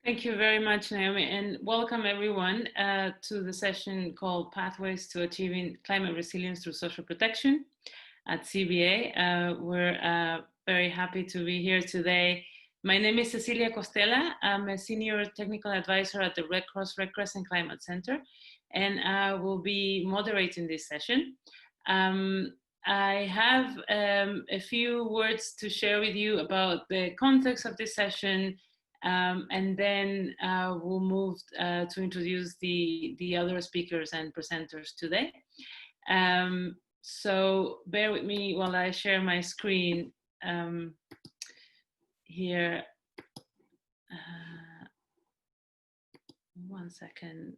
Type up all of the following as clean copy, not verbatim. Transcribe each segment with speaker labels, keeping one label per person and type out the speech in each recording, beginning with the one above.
Speaker 1: Thank you very much, Naomi, and welcome everyone to the session called Pathways to Achieving Climate Resilience Through Social Protection at CBA. We're very happy to be here today. My name is Cecilia Costela. I'm a Senior Technical Advisor at the Red Crescent Climate Center, and I will be moderating this session. I have a few words to share with you about the context of this session, and then we'll move to introduce the other speakers and presenters today. So bear with me while I share my screen here. One second.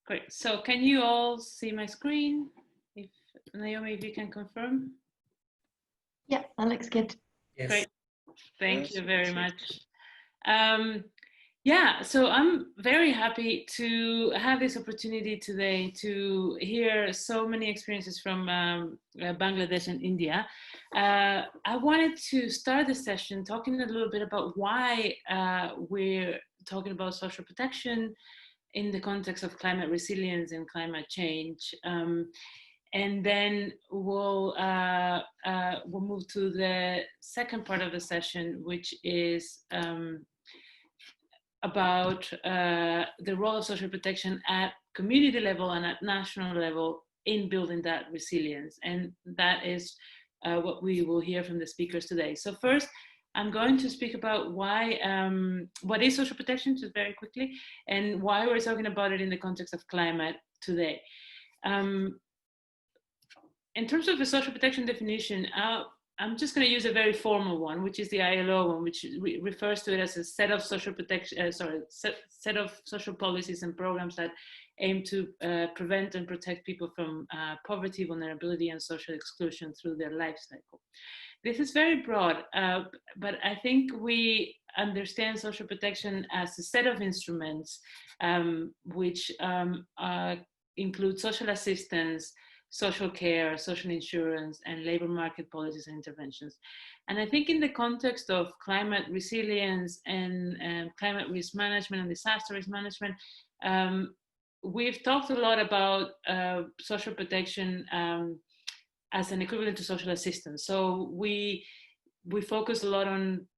Speaker 1: Great. So can you all see my screen? If Naomi, if you can confirm.
Speaker 2: Yeah, that looks good.
Speaker 1: Yes. Great. Thank you very much. Yeah, so I'm very happy to have this opportunity today to hear so many experiences from Bangladesh and India. I wanted to start the session talking a little bit about why we're talking about social protection in the context of climate resilience and climate change. And then we'll move to the second part of the session, which is about the role of social protection at community level and at national level in building that resilience. And that is what we will hear from the speakers today. So first, I'm going to speak about why, what is social protection, just very quickly, and why we're talking about it in the context of climate today. In terms of the social protection definition, I'm just going to use a very formal one, which is the ILO one, which refers to it as a set of social protection, set of social policies and programs that aim to prevent and protect people from poverty, vulnerability, and social exclusion through their life cycle. This is very broad, but I think we understand social protection as a set of instruments which include social assistance, social care, social insurance, and labor market policies and interventions. And I think in the context of climate resilience and climate risk management and disaster risk management, we've talked a lot about social protection as an equivalent to social assistance. So we focus a lot on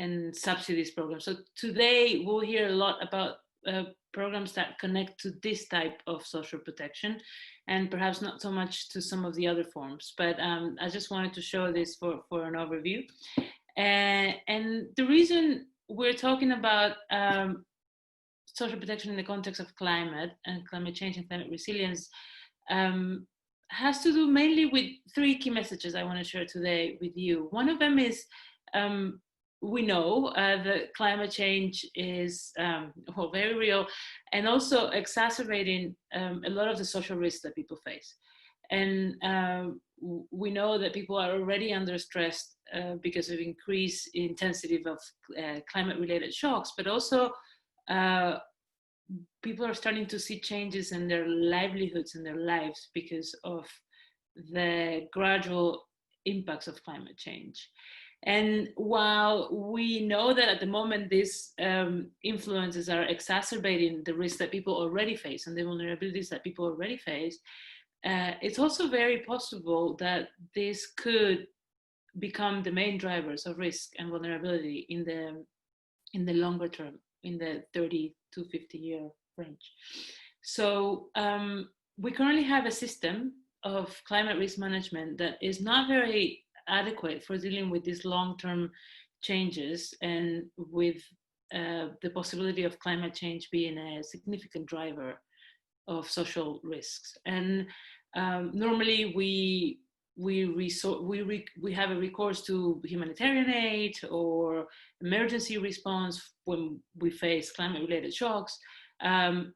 Speaker 1: and subsidies programs. So today we'll hear a lot about programs that connect to this type of social protection, and perhaps not so much to some of the other forms. But I just wanted to show this for an overview. And the reason we're talking about social protection in the context of climate and climate change and climate resilience has to do mainly with three key messages I want to share today with you. One of them is we know that climate change is very real and also exacerbating a lot of the social risks that people face. And we know that people are already under stress because of increased intensity of climate-related shocks, but also people are starting to see changes in their livelihoods and their lives because of the gradual impacts of climate change. And while we know that at the moment these influences are exacerbating the risks that people already face and the vulnerabilities that people already face, it's also very possible that this could become the main drivers of risk and vulnerability in the longer term, in the 30 to 50 year range. So we currently have a system of climate risk management that is not very adequate for dealing with these long-term changes and with the possibility of climate change being a significant driver of social risks. And normally we have a recourse to humanitarian aid or emergency response when we face climate-related shocks, and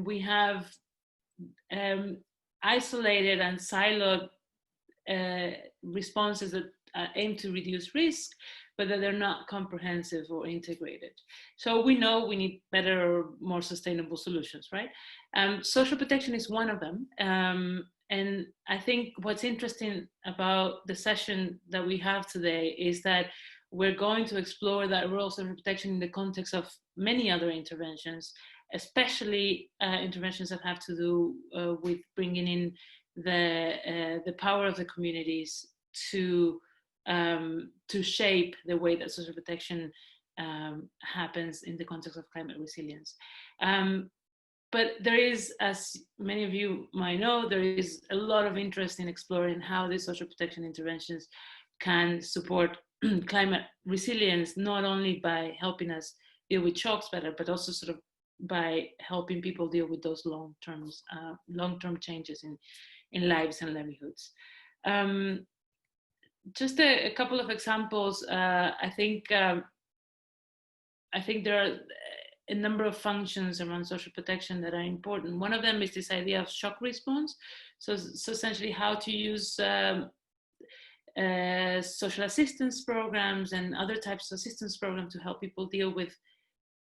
Speaker 1: we have isolated and siloed responses that aim to reduce risk, but that they're not comprehensive or integrated. So we know we need better, more sustainable solutions, right? Social protection is one of them. And I think what's interesting about the session that we have today is that we're going to explore that role of social protection in the context of many other interventions, especially interventions that have to do with bringing in the power of the communities to shape the way that social protection happens in the context of climate resilience. But there is, as many of you might know, there is a lot of interest in exploring how these social protection interventions can support climate resilience, not only by helping us deal with shocks better, but also sort of by helping people deal with those long-term changes in lives and livelihoods. Just a couple of examples. I think there are a number of functions around social protection that are important. One of them is this idea of shock response. So essentially how to use social assistance programs and other types of assistance programs to help people deal with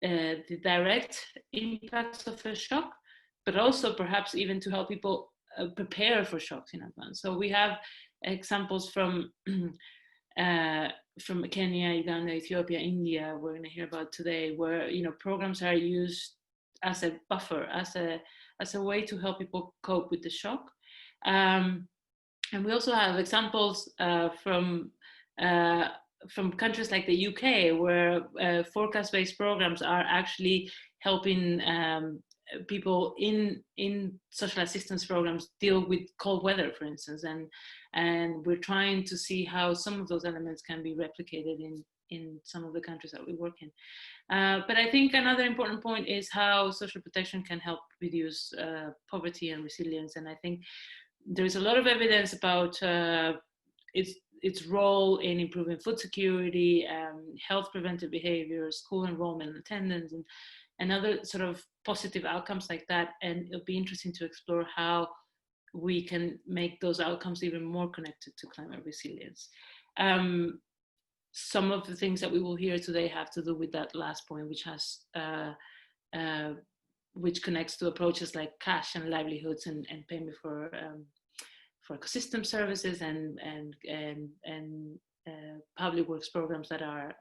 Speaker 1: the direct impacts of a shock, but also perhaps even to help people prepare for shocks in advance. So we have examples from Kenya, Uganda, Ethiopia, India, we're going to hear about today, where programs are used as a buffer, as a way to help people cope with the shock. And we also have examples from countries like the UK, where forecast-based programs are actually helping people in social assistance programs deal with cold weather, for instance, and we're trying to see how some of those elements can be replicated in some of the countries that we work in. But I think another important point is how social protection can help reduce poverty and resilience, and I think there's a lot of evidence about its role in improving food security, health preventive behaviors, school enrollment, attendance, and other sort of positive outcomes like that. And it'll be interesting to explore how we can make those outcomes even more connected to climate resilience. Some of the things that we will hear today have to do with that last point, which connects to approaches like cash and livelihoods and payment for ecosystem services and public works programs that are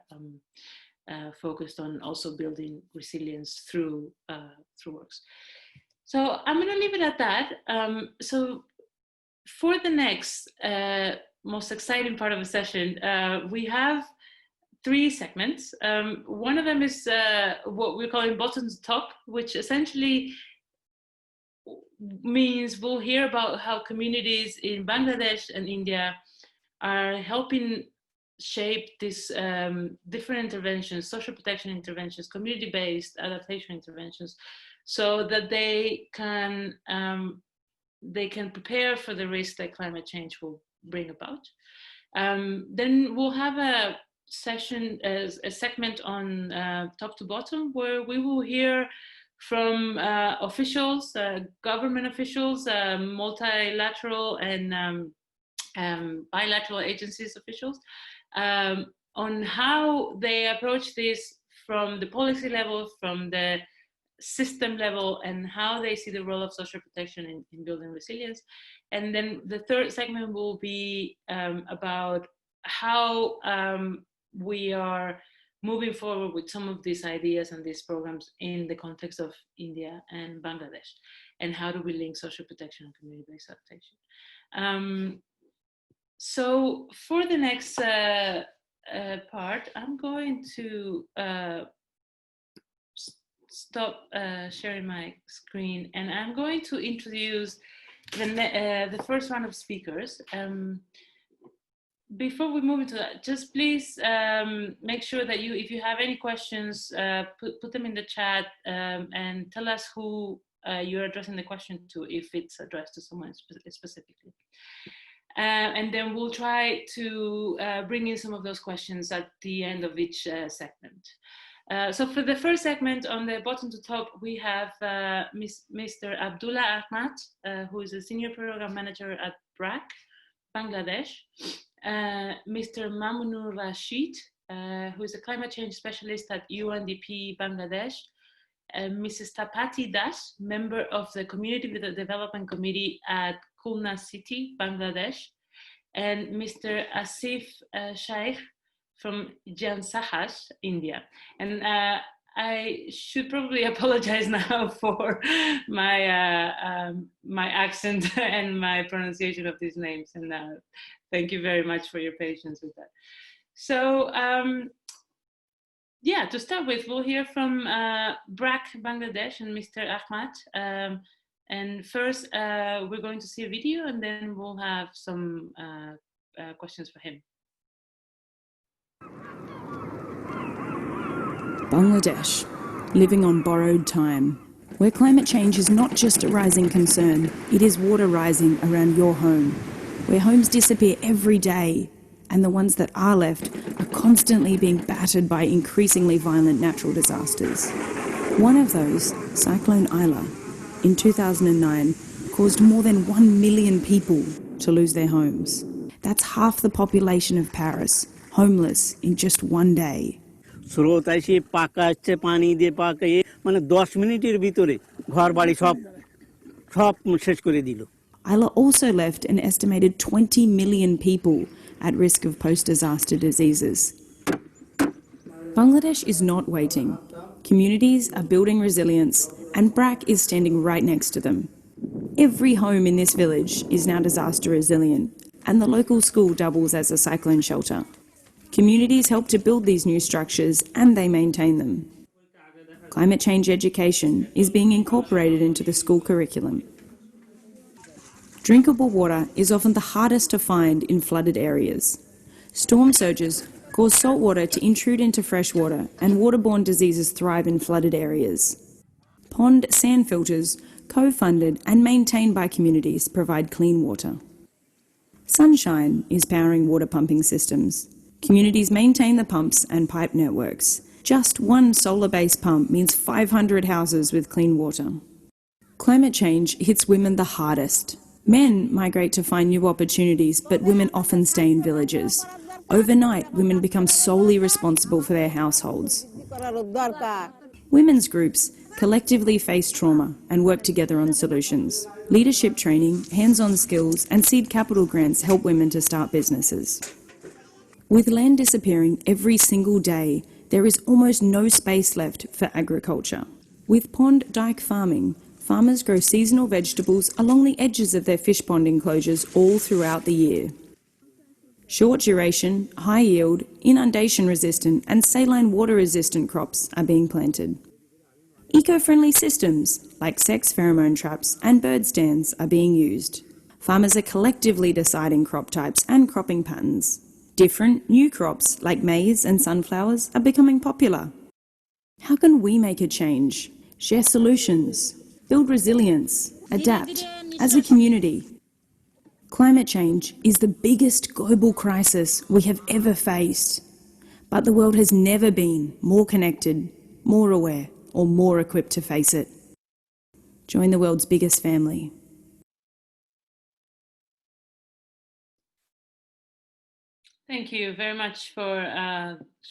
Speaker 1: focused on also building resilience through works. So I'm going to leave it at that. So for the next most exciting part of the session, we have 3 segments. One of them is what we're calling bottom to top, which essentially means we'll hear about how communities in Bangladesh and India are helping shape these different interventions, social protection interventions, community-based adaptation interventions, so that they can prepare for the risk that climate change will bring about. Then we'll have a session, a segment on top to bottom, where we will hear from officials, government officials, multilateral and bilateral agencies officials, on how they approach this from the policy level, from the system level, and how they see the role of social protection in building resilience. And then the third segment will be about how we are moving forward with some of these ideas and these programs in the context of India and Bangladesh, and how do we link social protection and community-based adaptation. So for the next part, I'm going to stop sharing my screen, and I'm going to introduce the first round of speakers. Before we move into that, just please make sure that if you have any questions, put them in the chat and tell us who you're addressing the question to, if it's addressed to someone specifically. And then we'll try to bring in some of those questions at the end of each segment. So for the first segment, on the bottom to top, we have Mr. Abdullah Ahmad, who is a senior program manager at BRAC, Bangladesh. Mr. Mamunur Rashid, who is a climate change specialist at UNDP Bangladesh, Mrs. Tapati Das, member of the Community Development Committee at Khulna City, Bangladesh, and Mr. Asif Shaikh from Jansahash, India. And I should probably apologize now for my my accent and my pronunciation of these names. And thank you very much for your patience with that. So yeah, to start with, we'll hear from BRAC Bangladesh and Mr. Ahmad. And first, we're going to see a video, and then we'll have some questions for him.
Speaker 3: Bangladesh, living on borrowed time, where climate change is not just a rising concern, it is water rising around your home, where homes disappear every day, and the ones that are left are constantly being battered by increasingly violent natural disasters. One of those, Cyclone Isla, in 2009, caused more than 1 million people to lose their homes. That's half the population of Paris, homeless in just one day.
Speaker 4: স্রোত আসে পাকা আসছে পানি দিয়ে পাকায়ে মানে 10 মিনিটের ভিতরে ঘর বাড়ি সব শেষ করে দিল.
Speaker 3: Isla also left an estimated 20 million people at risk of post-disaster diseases. Bangladesh is not waiting. Communities are building resilience, and BRAC is standing right next to them. Every home in this village is now disaster resilient, and the local school doubles as a cyclone shelter. Communities help to build these new structures, and they maintain them. Climate change education is being incorporated into the school curriculum. Drinkable water is often the hardest to find in flooded areas. Storm surges cause salt water to intrude into fresh water, and waterborne diseases thrive in flooded areas. Pond sand filters, co-funded and maintained by communities, provide clean water. Sunshine is powering water pumping systems. Communities maintain the pumps and pipe networks. Just one solar-based pump means 500 houses with clean water. Climate change hits women the hardest. Men migrate to find new opportunities, but women often stay in villages. Overnight, women become solely responsible for their households. Women's groups collectively face trauma and work together on solutions. Leadership training, hands-on skills, and seed capital grants help women to start businesses. With land disappearing every single day, there is almost no space left for agriculture. With pond dike farming, farmers grow seasonal vegetables along the edges of their fish pond enclosures all throughout the year. Short duration, high yield, inundation resistant and saline water resistant crops are being planted. Eco-friendly systems like sex pheromone traps and bird stands are being used. Farmers are collectively deciding crop types and cropping patterns. Different new crops like maize and sunflowers are becoming popular. How can we make a change, share solutions, build resilience, adapt as a community? Climate change is the biggest global crisis we have ever faced, but the world has never been more connected, more aware, or more equipped to face it. Join the world's biggest family.
Speaker 1: Thank you very much for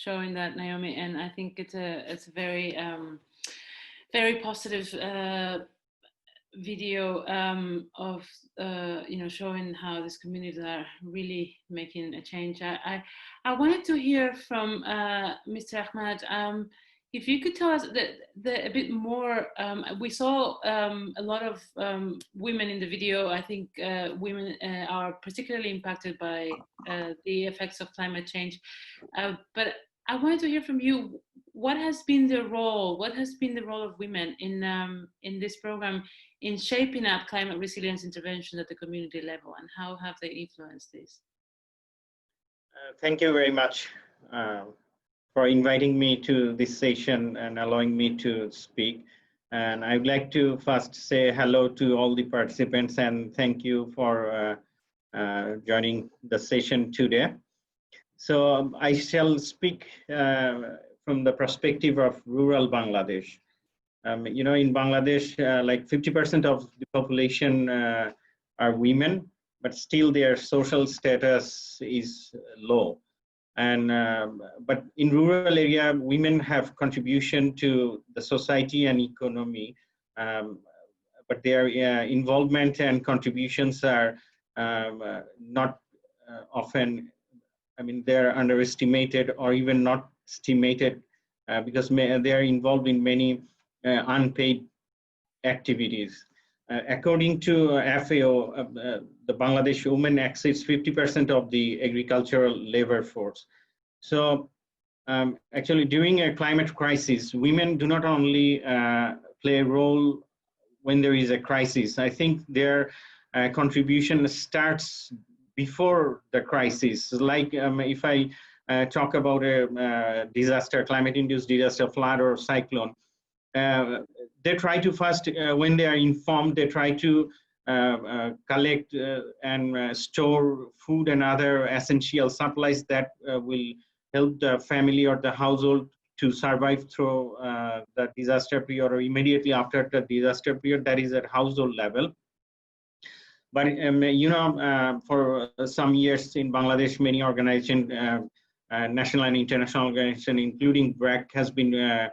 Speaker 1: showing that, Naomi. And I think it's a very very positive video of showing how these communities are really making a change. I wanted to hear from Mr. Ahmad. If you could tell us a bit more, we saw a lot of women in the video. I think women are particularly impacted by the effects of climate change. But I wanted to hear from you, what has been the role? What has been the role of women in this program in shaping up climate resilience interventions at the community level, and how have they influenced this?
Speaker 5: Thank you very much for inviting me to this session and allowing me to speak. And I'd like to first say hello to all the participants and thank you for joining the session today. So I shall speak from the perspective of rural Bangladesh. In Bangladesh, like 50% of the population are women, but still their social status is low. And but in rural area, women have contribution to the society and economy, but their involvement and contributions are not often, I mean, they're underestimated or even not estimated because they are involved in many unpaid activities. According to FAO, the Bangladesh women exceeds 50% of the agricultural labor force. So actually during a climate crisis, women do not only play a role when there is a crisis. I think their contribution starts before the crisis. Like if I talk about a disaster, climate-induced disaster, flood or cyclone, they try to first, when they are informed, they try to collect and store food and other essential supplies that will help the family or the household to survive through the disaster period or immediately after the disaster period. That is at household level. But you know, for some years in Bangladesh, many organizations, national and international organizations, including BRAC, has been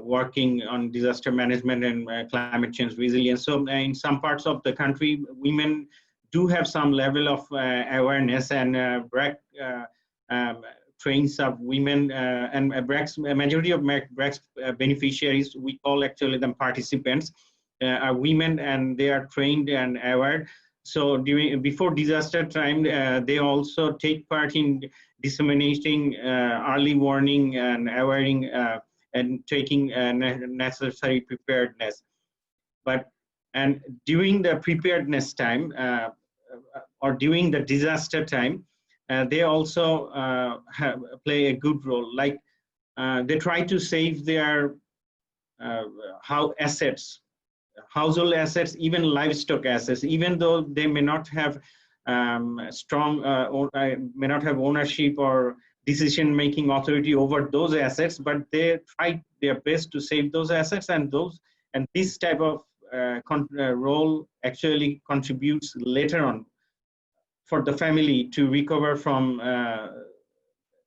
Speaker 5: working on disaster management and climate change resilience. So in some parts of the country, women do have some level of awareness, and BRAC trains up women, and BRAC's majority of BRAC's beneficiaries, we call actually them participants, are women, and they are trained and aware. So before disaster time, they also take part in disseminating early warning and awareing and taking necessary preparedness. And during the preparedness time or during the disaster time, they also play a good role. Like they try to save their assets, household assets, even livestock assets, even though they may not have may not have ownership or decision-making authority over those assets, but they try their best to save those assets, and this type of role actually contributes later on for the family to recover from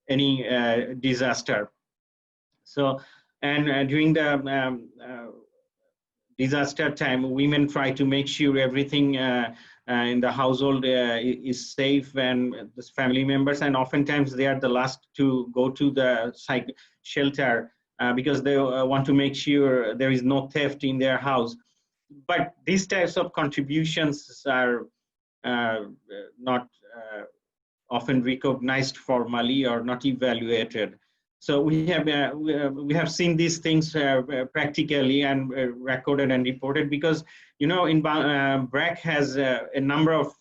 Speaker 5: any disaster. So, and during the disaster time, women try to make sure everything in the household is safe, and the family members, and oftentimes they are the last to go to the shelter because they want to make sure there is no theft in their house. But these types of contributions are not often recognized formally or not evaluated. So we have seen these things practically and recorded and reported, because you know in BRAC has a number of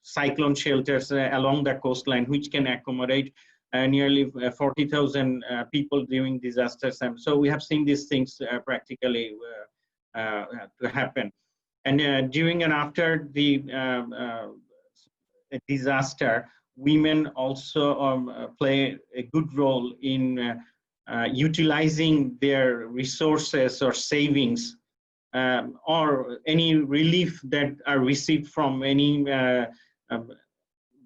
Speaker 5: cyclone shelters along the coastline, which can accommodate nearly 40,000 people during disasters. And so we have seen these things practically to happen. And during and after the disaster, women also play a good role in utilizing their resources or savings or any relief that are received from any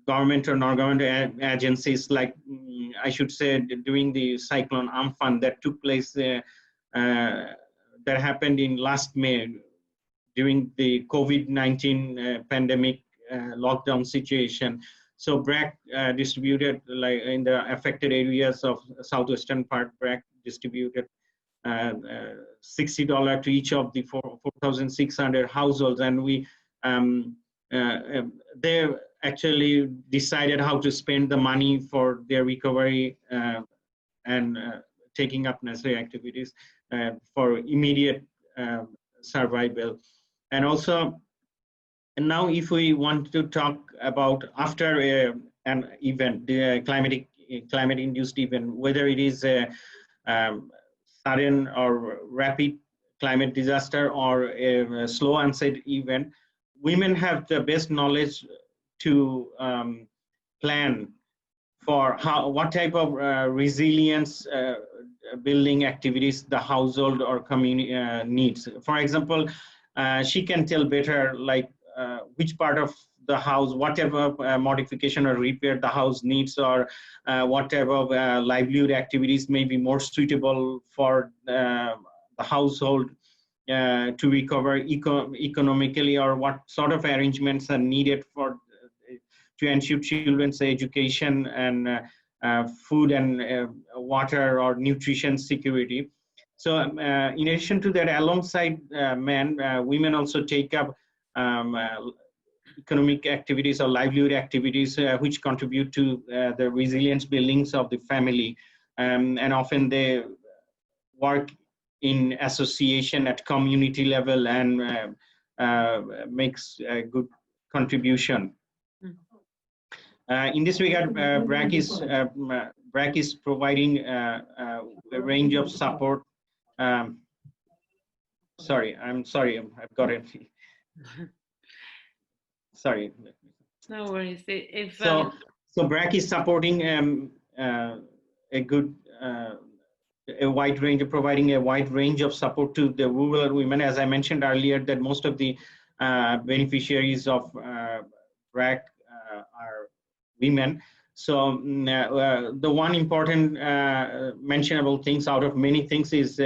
Speaker 5: government or non-government agencies, like I should say during the cyclone Amphan that took place, that happened in last May during the COVID-19 pandemic lockdown situation. So BRAC distributed, like in the affected areas of southwestern part, BRAC distributed $60 to each of the 4,600 households, and they actually decided how to spend the money for their recovery and taking up necessary activities for immediate survival. And also, and now if we want to talk about after an event, the climate-induced event, whether it is a sudden or rapid climate disaster or a slow onset event, women have the best knowledge to plan for what type of resilience building activities the household or community needs. For example, she can tell better, like which part of the house, whatever modification or repair the house needs, or whatever livelihood activities may be more suitable for the household to recover economically, or what sort of arrangements are needed for to ensure children's education and food and water or nutrition security. So in addition to that, alongside men, women also take up economic activities or livelihood activities which contribute to the resilience buildings of the family, and often they work in association at community level and makes a good contribution. In this regard, BRAC is providing a range of support. Sorry, I've got it. Sorry.
Speaker 1: No worries.
Speaker 5: So BRAC is supporting a wide range of providing a wide range of support to the rural women. As I mentioned earlier, that most of the beneficiaries of BRAC are women. So the one important mentionable things out of many things is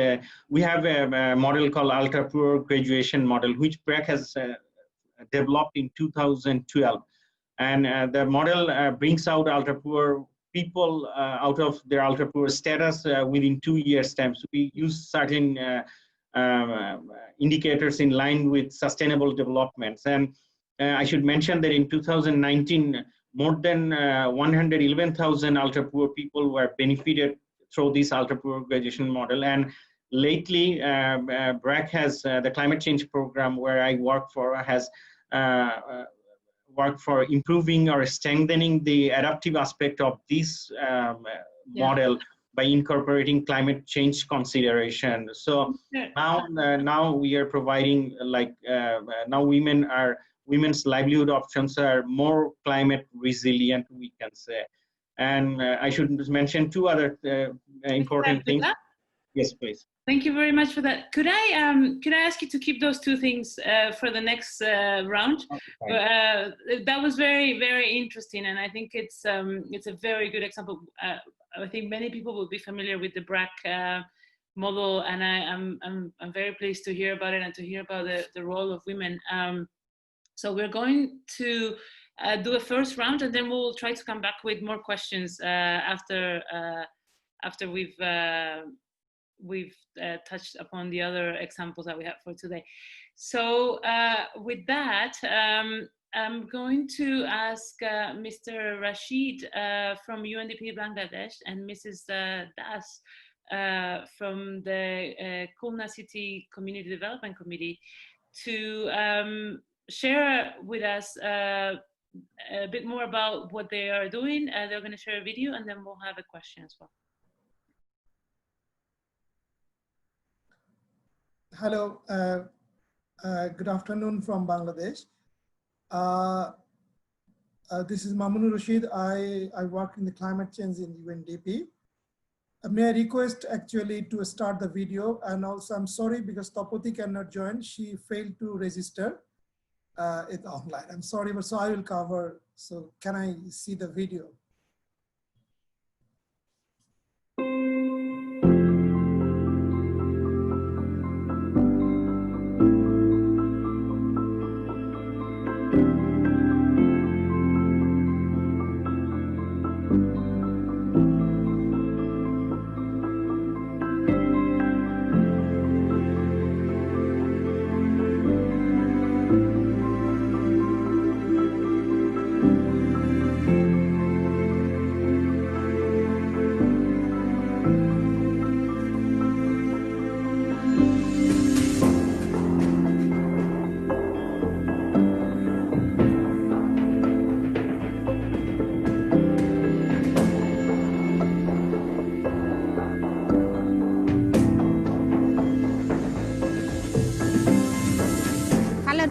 Speaker 5: we have a model called ultra poor graduation model, which BRAC has developed in 2012, and the model brings out ultra poor people out of their ultra poor status within 2 years' time. So we use certain indicators in line with sustainable developments. And I should mention that in 2019, more than 111,000 ultra poor people were benefited through this ultra poor graduation model. And lately, BRAC has the climate change program where I work for has worked for improving or strengthening the adaptive aspect of this model by incorporating climate change consideration. So now we are providing, like now women's livelihood options are more climate resilient, we can say. And I should mention two other important things. Yes, please.
Speaker 1: Thank you very much for that. Could I ask you to keep those two things for the next round? Okay. That was very, very interesting, and I think it's a very good example. I think many people will be familiar with the BRAC model, and I'm very pleased to hear about it and to hear about the role of women. So we're going to do a first round, and then we'll try to come back with more questions after we've touched upon the other examples that we have for today. So with that, I'm going to ask Mr. Rashid from UNDP Bangladesh and Mrs. Das from the Khulna City Community Development Committee to share with us a bit more about what they are doing. They're going to share a video, and then we'll have a question as well.
Speaker 6: Hello, good afternoon from Bangladesh. This is Mamunur Rashid. I work in the climate change in UNDP. May I request actually to start the video, and also I'm sorry because Tapati cannot join. She failed to register it online. I'm sorry, but so I will cover. So can I see the video?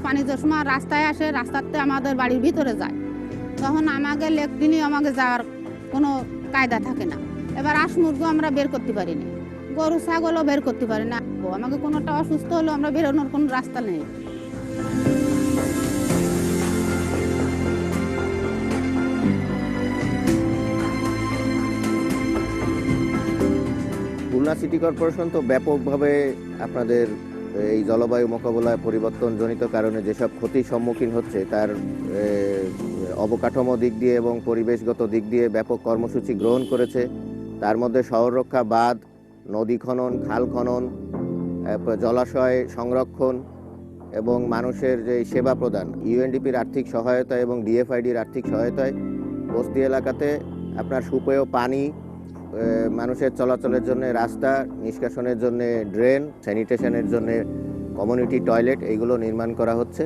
Speaker 7: পানি যে সময় রাস্তায় আসে, রাস্তাতে আমাদের বাড়ির ভিতরে যায়, তখন আমাকে লেকটিনি আমাকে যাওয়ার কোনো কায়দা থাকে না। এবার হাঁস মুরগি আমরা বের করতে পারি না, গরু ছাগলও বের করতে পারি না। আমাকে কোনোটা অসুস্থ হলো আমরা বেরোনোর কোনো রাস্তা নেই।
Speaker 8: খুলনা সিটি কর্পোরেশন তো ব্যাপকভাবে আপনাদের এই জলবায়ু মোকাবেলায় পরিবর্তনজনিত কারণে যেসব ক্ষতির সম্মুখীন হচ্ছে তার অবকাঠামো দিক দিয়ে এবং পরিবেশগত দিক দিয়ে ব্যাপক কর্মসূচি গ্রহণ করেছে। তার মধ্যে শহর রক্ষা, বাঁধ, নদী খনন, খাল খনন, জলাশয় সংরক্ষণ এবং মানুষের যে সেবা প্রদান, ইউএনডিপির আর্থিক সহায়তা এবং ডিএফআইডির আর্থিক সহায়তায় বস্তি এলাকাতে আপনার সুপেয় পানি, মানুষের চলাচলের জন্য রাস্তা, নিষ্কাশনের জন্য ড্রেন, স্যানিটেশনের জন্য কমিউনিটি টয়লেট এইগুলো নির্মাণ করা হচ্ছে।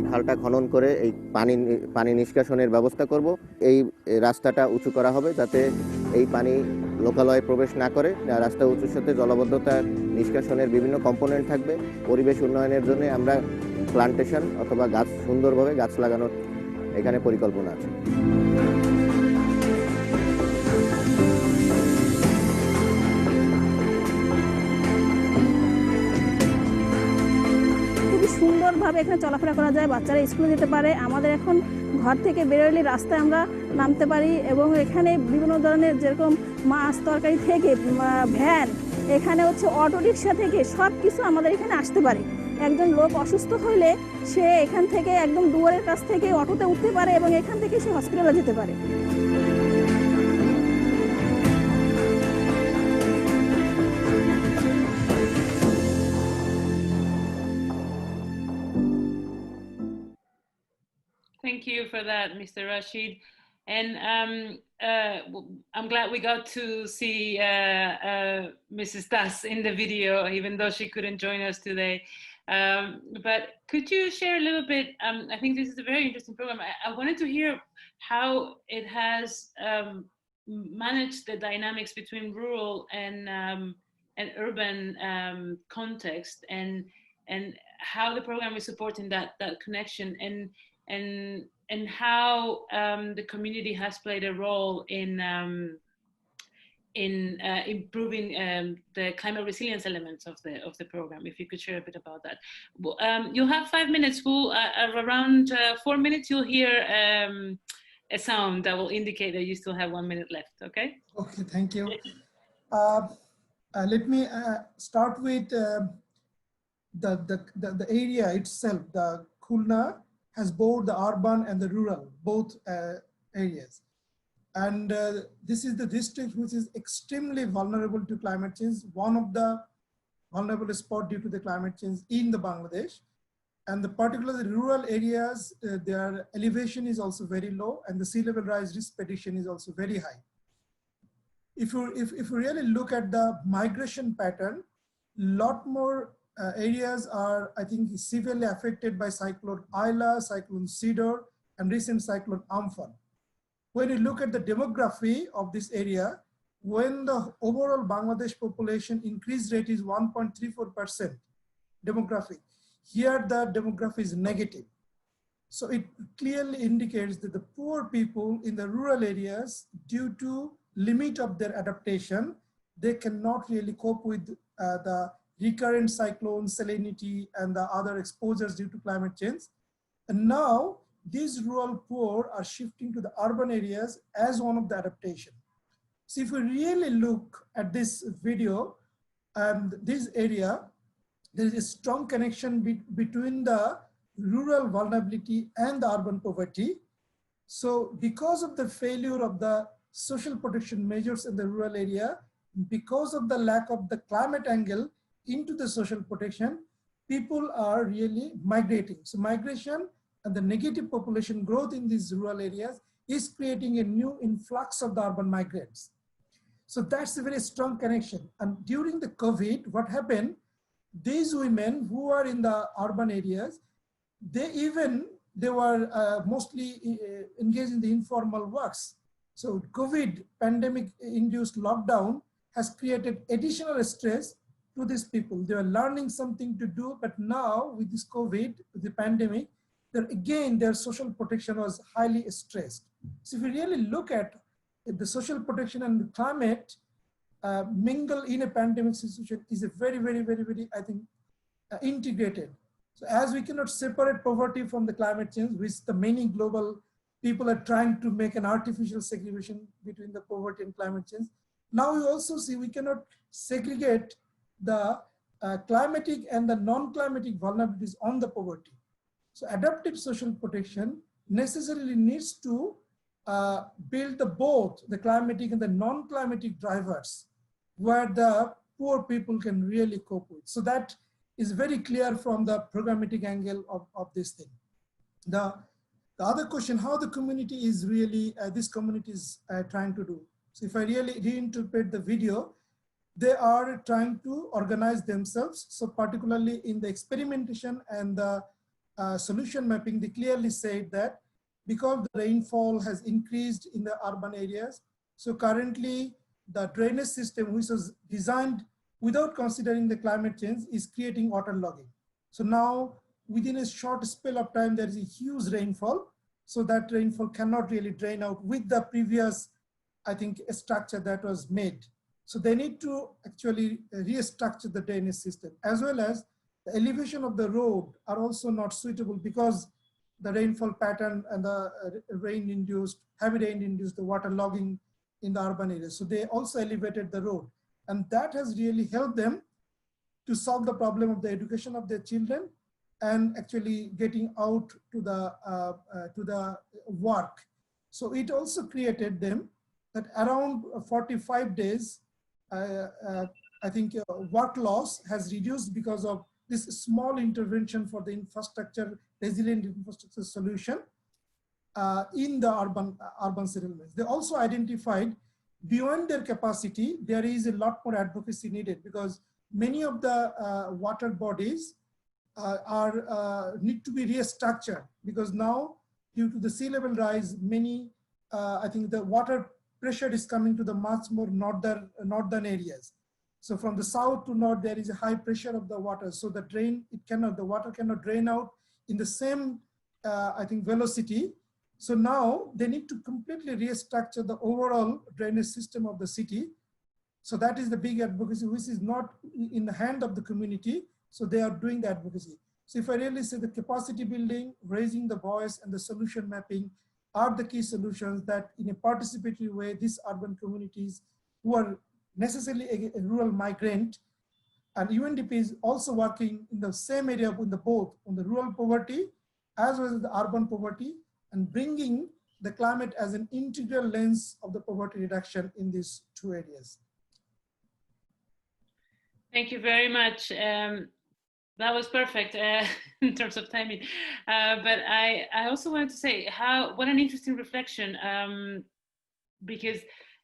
Speaker 8: খালটা খনন করে এই পানি নিষ্কাশনের ব্যবস্থা করব। এই রাস্তাটা উঁচু করা হবে যাতে এই পানি লোকালয়ে প্রবেশ না করে। রাস্তা উঁচুর সাথে জলাবদ্ধতা নিষ্কাশনের বিভিন্ন কম্পোনেন্ট থাকবে। পরিবেশ উন্নয়নের জন্য আমরা প্লান্টেশন অথবা গাছ, সুন্দরভাবে গাছ লাগানোর এখানে পরিকল্পনা আছে।
Speaker 9: সুন্দরভাবে এখানে চলাফেরা করা যায়, বাচ্চারা স্কুলে যেতে পারে। আমাদের এখন ঘর থেকে বেরোলে রাস্তায় আমরা নামতে পারি এবং এখানে বিভিন্ন ধরনের যেরকম মাছ তরকারি থেকে ভ্যান, এখানে হচ্ছে অটো রিক্সা থেকে সব কিছু আমাদের এখানে আসতে পারে। একজন লোক অসুস্থ হলে সে এখান থেকে একদম দুয়ারের কাছ থেকে অটোতে উঠতে পারে এবং এখান থেকে সে হসপিটালে যেতে পারে।
Speaker 1: Thank you for that, Mr. Rashid. And I'm glad we got to see Mrs. Tas in the video, even though she couldn't join us today. But could you share a little bit? I think this is a very interesting program. I wanted to hear how it has managed the dynamics between rural and urban context, and how the program is supporting that connection, and how the community has played a role in improving the climate resilience elements of the program. If you could share a bit about that. You'll have 5 minutes. Around 4 minutes, you'll hear a sound that will indicate that you still have 1 minute left. Okay.
Speaker 6: Okay. Thank you. Let me start with the area itself. The Khulna has both the urban and the rural, both areas. And this is the district which is extremely vulnerable to climate change, one of the vulnerable spots due to the climate change in the Bangladesh. And particularly the rural areas, their elevation is also very low and the sea level rise risk prediction is also very high. If you really look at the migration pattern, lot more areas are, I think, severely affected by Cyclone Aila, Cyclone Cedar, and recent Cyclone Amphan. When you look at the demography of this area, when the overall Bangladesh population increase rate is 1.34% demographic, here the demography is negative. So it clearly indicates that the poor people in the rural areas, due to limit of their adaptation, they cannot really cope with the recurrent cyclones, salinity, and the other exposures due to climate change. And now these rural poor are shifting to the urban areas as one of the adaptation. So if we really look at this video and this area, there is a strong connection between the rural vulnerability and the urban poverty. So because of the failure of the social protection measures in the rural area, because of the lack of the climate angle into the social protection, people are really migrating. So migration and the negative population growth in these rural areas is creating a new influx of the urban migrants. So that's a very strong connection. And during the COVID, what happened, these women who are in the urban areas, they were mostly engaged in the informal works. So COVID pandemic induced lockdown has created additional stress to these people. They are learning something to do, but now with this COVID, the pandemic, again, their social protection was highly stressed. So if we really look at if the social protection and climate mingle in a pandemic situation is a very, I think, integrated. So as we cannot separate poverty from the climate change, which the many global people are trying to make an artificial segregation between the poverty and climate change. Now we also see we cannot segregate the climatic and the non-climatic vulnerabilities on the poverty. So adaptive social protection necessarily needs to build both the climatic and the non-climatic drivers where the poor people can really cope with. So that is very clear from the programmatic angle of this thing. The other question, how the community is really, this community is trying to do. So if I really reinterpret the video, they are trying to organize themselves. So particularly in the experimentation and the solution mapping, they clearly said that because the rainfall has increased in the urban areas, so currently the drainage system, which was designed without considering the climate change, is creating waterlogging. So now within a short spell of time, there is a huge rainfall. So that rainfall cannot really drain out with the previous, I think, structure that was made. So they need to actually restructure the drainage system, as well as the elevation of the road are also not suitable because the rainfall pattern and the heavy rain induced the water logging in the urban areas. So they also elevated the road. And that has really helped them to solve the problem of the education of their children and actually getting out to the work. So it also created them that around 45 days, I think work loss has reduced because of this small intervention for the infrastructure, resilient infrastructure solution in the urban settlements. They also identified beyond their capacity, there is a lot more advocacy needed because many of the water bodies need to be restructured because now due to the sea level rise, many, I think the water pressure is coming to the much more northern areas. So from the south to north, there is a high pressure of the water. So the water cannot drain out in the same, I think, velocity. So now they need to completely restructure the overall drainage system of the city. So that is the big advocacy, which is not in the hand of the community. So they are doing the advocacy. So if I really say the capacity building, raising the voice, and the solution mapping are the key solutions that in a participatory way, these urban communities who are necessarily a rural migrant, and UNDP is also working in the same area both on the rural poverty as well as the urban poverty, and bringing the climate as an integral lens of the poverty reduction in these two areas.
Speaker 1: Thank you very much. That was perfect in terms of timing. But I also wanted to say what an interesting reflection, because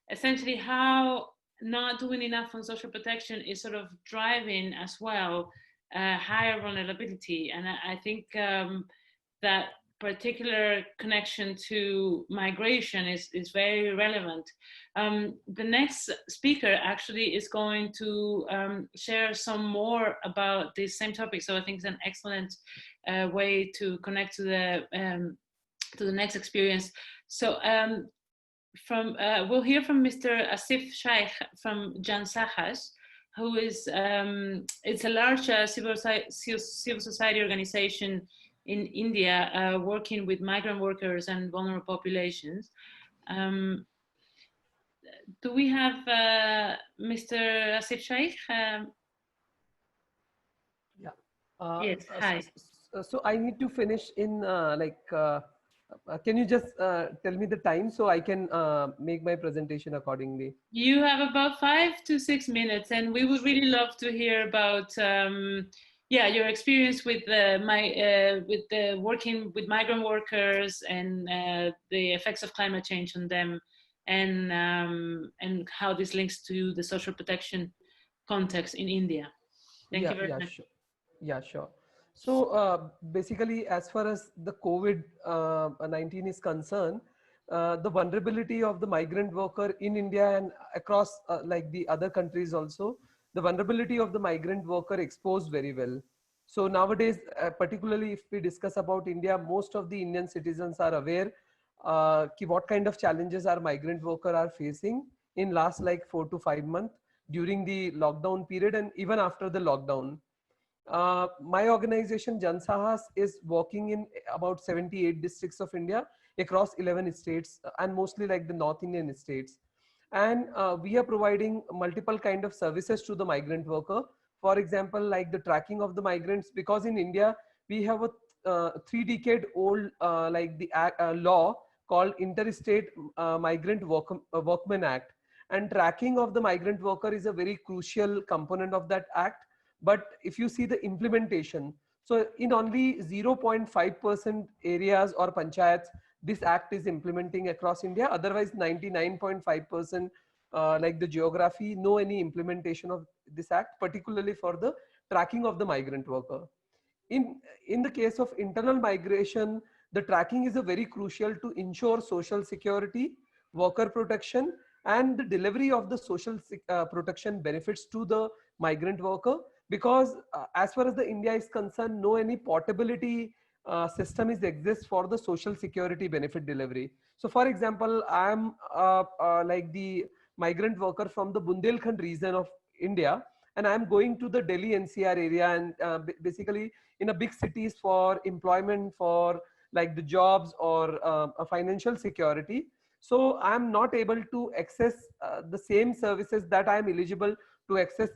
Speaker 1: essentially how not doing enough on social protection is sort of driving as well higher vulnerability. And I think that particular connection to migration is very relevant. The next speaker actually is going to share some more about this same topic. So I think it's an excellent way to connect to the next experience. So we'll hear from Mr. Asif Shaikh from Jan Sahas, who is it's a large civil society organization in India working with migrant workers and vulnerable populations. Do we have Mr. Asif Shaikh?
Speaker 10: Yeah.
Speaker 1: Yes, hi.
Speaker 10: So I need to finish in can you just tell me the time so I can make my presentation accordingly?
Speaker 1: You have about 5 to 6 minutes, and we would really love to hear about your experience with working with migrant workers and the effects of climate change on them, and how this links to the social protection context in India. Thank you very much.
Speaker 10: Sure. Yeah, sure. So basically, as far as the COVID-19 is concerned, the vulnerability of the migrant worker in India and across like the other countries also, the vulnerability of the migrant worker exposed very well. So nowadays, particularly if we discuss about India, most of the Indian citizens are aware what kind of challenges our migrant worker are facing in last like 4 to 5 months during the lockdown period and even after the lockdown. My organization Jansahas is working in about 78 districts of India across 11 states and mostly like the North Indian states. And we are providing multiple kind of services to the migrant worker. For example, like the tracking of the migrants, because in India we have a 3-decade-old like the law called Interstate Migrant Workmen Act, and tracking of the migrant worker is a very crucial component of that act. But if you see the implementation, so in only 0.5% areas or panchayats this act is implementing across India. Otherwise 99.5% like the geography, no any implementation of this act, particularly for the tracking of the migrant worker. In the case of internal migration, the tracking is a very crucial to ensure social security, worker protection, and the delivery of the social protection benefits to the migrant worker. Because as far as the India is concerned, no any portability system exists for the social security benefit delivery. So for example, I am like the migrant worker from the Bundelkhand region of India, and I am going to the Delhi NCR area and basically in a big cities for employment, for like the jobs or a financial security. So I am not able to access the same services that I am eligible to access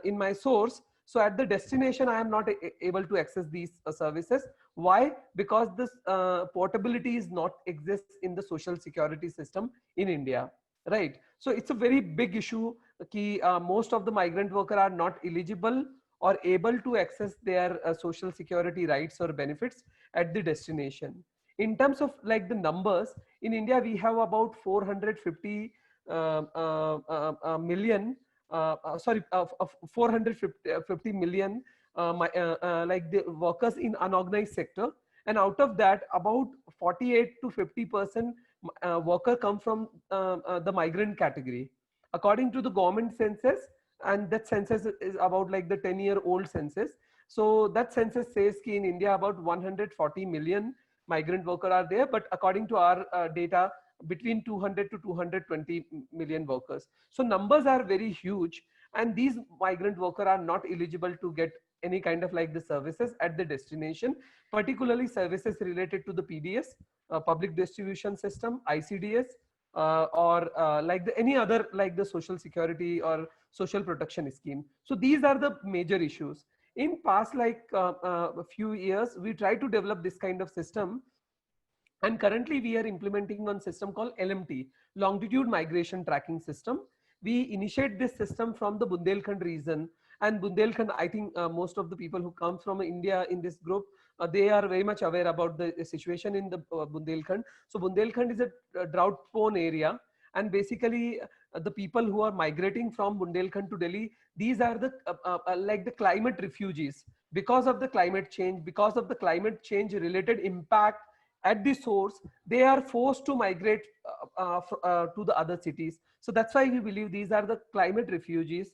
Speaker 10: in my source. So at the destination, I am not able to access these services. Why? Because this portability is not exists in the social security system in India, right? So it's a very big issue. Most of the migrant workers are not eligible or able to access their social security rights or benefits at the destination. In terms of like the numbers, in India, we have about 450 million, 450 million like the workers in unorganized sector. And out of that, about 48 to 50% worker come from the migrant category. According to the government census, and that census is about like the 10-year-old census. So that census says that in India about 140 million migrant workers are there, but according to our data, between 200 to 220 million workers. So numbers are very huge, and these migrant workers are not eligible to get any kind of like the services at the destination, particularly services related to the PDS, public distribution system, ICDS, or like any other like the social security or social protection scheme. So these are the major issues. In past like a few years, we try to develop this kind of system, and currently we are implementing one system called LMT, Longitude Migration Tracking System. We initiate this system from the Bundelkhand region, and Bundelkhand, I think most of the people who come from India in this group, they are very much aware about the situation in the Bundelkhand. So Bundelkhand is a drought prone area, and basically the people who are migrating from Bundelkhand to Delhi, these are the like the climate refugees. Because of the climate change, because of the climate change related impact at the source, they are forced to migrate to the other cities. So that's why we believe these are the climate refugees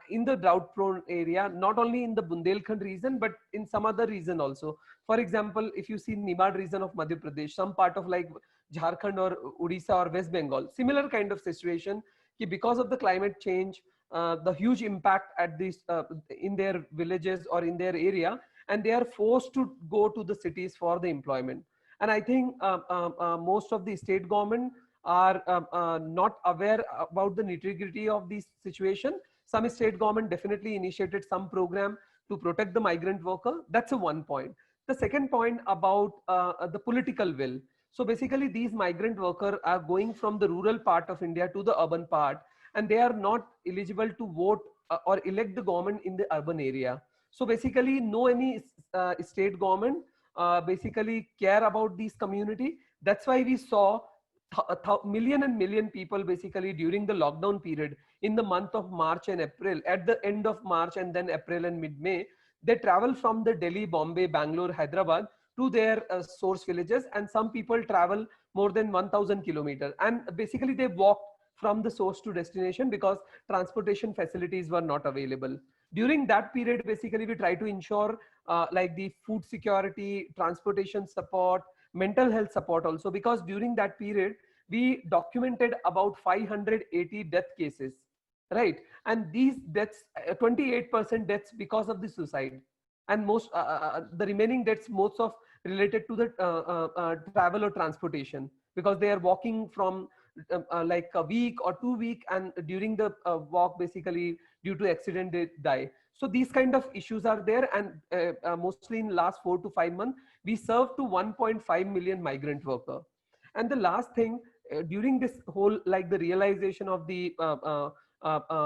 Speaker 10: in the drought prone area, not only in the Bundelkhand region, but in some other region also. For example, if you see Nimad region of Madhya Pradesh, some part of like Jharkhand or Odisha or West Bengal, similar kind of situation, because of the climate change, the huge impact at this in their villages or in their area, and they are forced to go to the cities for the employment. And I think most of the state government are not aware about the nitty-gritty of this situation. Some state government definitely initiated some program to protect the migrant worker. That's a one point. The second point about the political will. So basically these migrant workers are going from the rural part of India to the urban part, and they are not eligible to vote or elect the government in the urban area. So basically no any state government basically care about this community. That's why we saw million and million people basically during the lockdown period in the month of March and April, at the end of March and then April and mid-May, they travel from the Delhi, Bombay, Bangalore, Hyderabad to their source villages, and some people travel more than 1,000 kilometers, and basically they walk from the source to destination because transportation facilities were not available. During that period, basically we try to ensure like the food security, transportation support, mental health support also, because during that period, we documented about 580 death cases, right? And these deaths, 28% deaths because of the suicide. And most, the remaining deaths, most of related to the travel or transportation, because they are walking from like a week or 2 weeks, and during the walk, basically due to accident, they die. So these kind of issues are there, and mostly in last 4 to 5 months, we served to 1.5 million migrant worker. And the last thing, during this whole, like the realization of the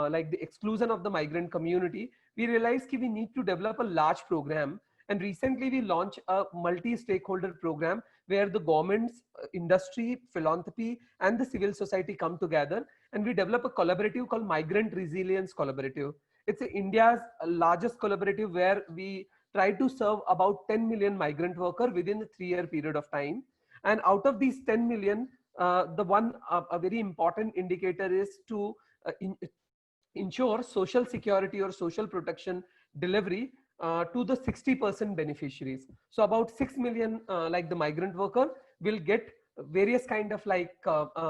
Speaker 10: like the exclusion of the migrant community, we realized that we need to develop a large program. And recently we launched a multi-stakeholder program where the governments, industry, philanthropy, and the civil society come together, and we develop a collaborative called Migrant Resilience Collaborative. It's India's largest collaborative, where we try to serve about 10 million migrant workers within a 3-year period of time. And out of these 10 million, the one a very important indicator is to ensure social security or social protection delivery to the 60% beneficiaries. So about 6 million like the migrant worker will get various kind of like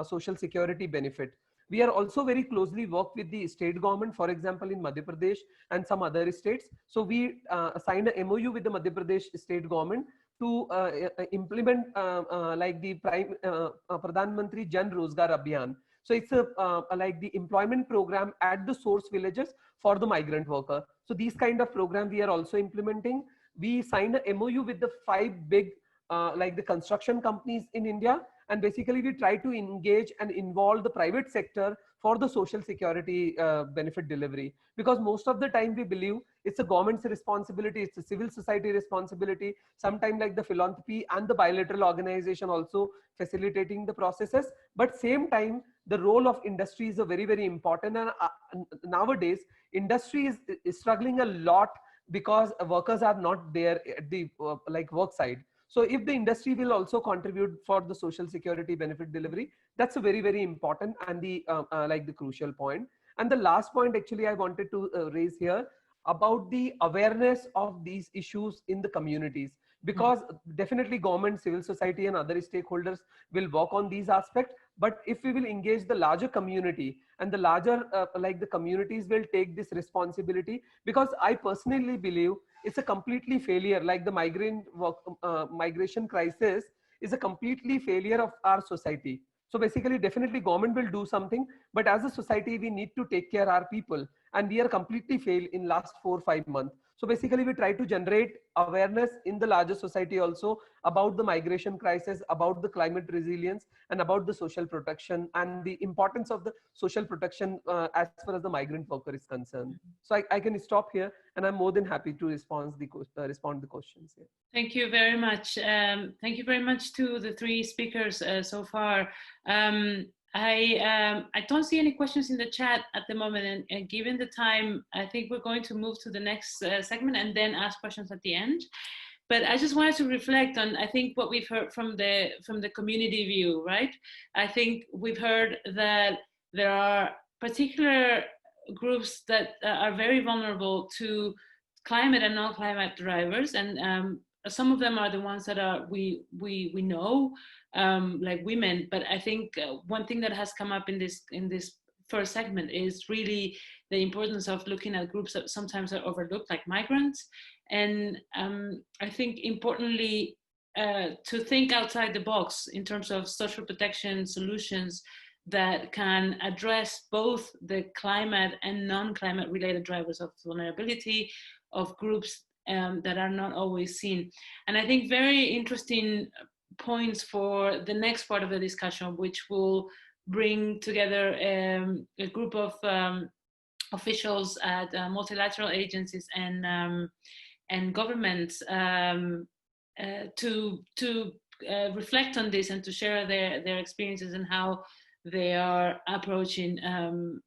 Speaker 10: social security benefit. We are also very closely work with the state government, for example, in Madhya Pradesh and some other states. So we signed a MOU with the Madhya Pradesh state government to implement like the Pradhan Mantri Jan Rozgar Abhiyan. So it's like the employment program at the source villages for the migrant worker. So these kind of program we are also implementing. We signed a MOU with the 5 big like the construction companies in India, and basically we try to engage and involve the private sector for the social security benefit delivery, because most of the time we believe it's a government's responsibility, it's a civil society responsibility, sometimes like the philanthropy and the bilateral organization also facilitating the processes. But same time, the role of industry is a very, very important. And nowadays industry is struggling a lot because workers are not there at the like work side. So if the industry will also contribute for the social security benefit delivery, that's a very, very important and the like the crucial point. And the last point actually I wanted to raise here about the awareness of these issues in the communities, because definitely government, civil society and other stakeholders will work on these aspects. But if we will engage the larger community, and the larger like the communities will take this responsibility, because I personally believe it's a completely failure, like the migration crisis is a completely failure of our society. So basically definitely government will do something, but as a society we need to take care of our people, and we are completely failed in last 4 or 5 months. So basically we try to generate awareness in the larger society also about the migration crisis, about the climate resilience, and about the social protection and the importance of the social protection as far as the migrant worker is concerned. So I can stop here, and I'm more than happy to respond to the questions here.
Speaker 1: Thank you very much. Thank you very much to the 3 speakers so far. I don't see any questions in the chat at the moment, and given the time, I think we're going to move to the next segment and then ask questions at the end. But I just wanted to reflect on, I think, what we've heard from the community view, right? I think we've heard that there are particular groups that are very vulnerable to climate and non-climate drivers, and some of them are the ones that are we know, like women. But I think one thing that has come up in this first segment is really the importance of looking at groups that sometimes are overlooked, like migrants. And I think importantly to think outside the box in terms of social protection solutions that can address both the climate and non-climate related drivers of vulnerability of groups that are not always seen. And I think very interesting points for the next part of the discussion, which will bring together a group of officials at multilateral agencies and governments to reflect on this and to share their experiences and how they are approaching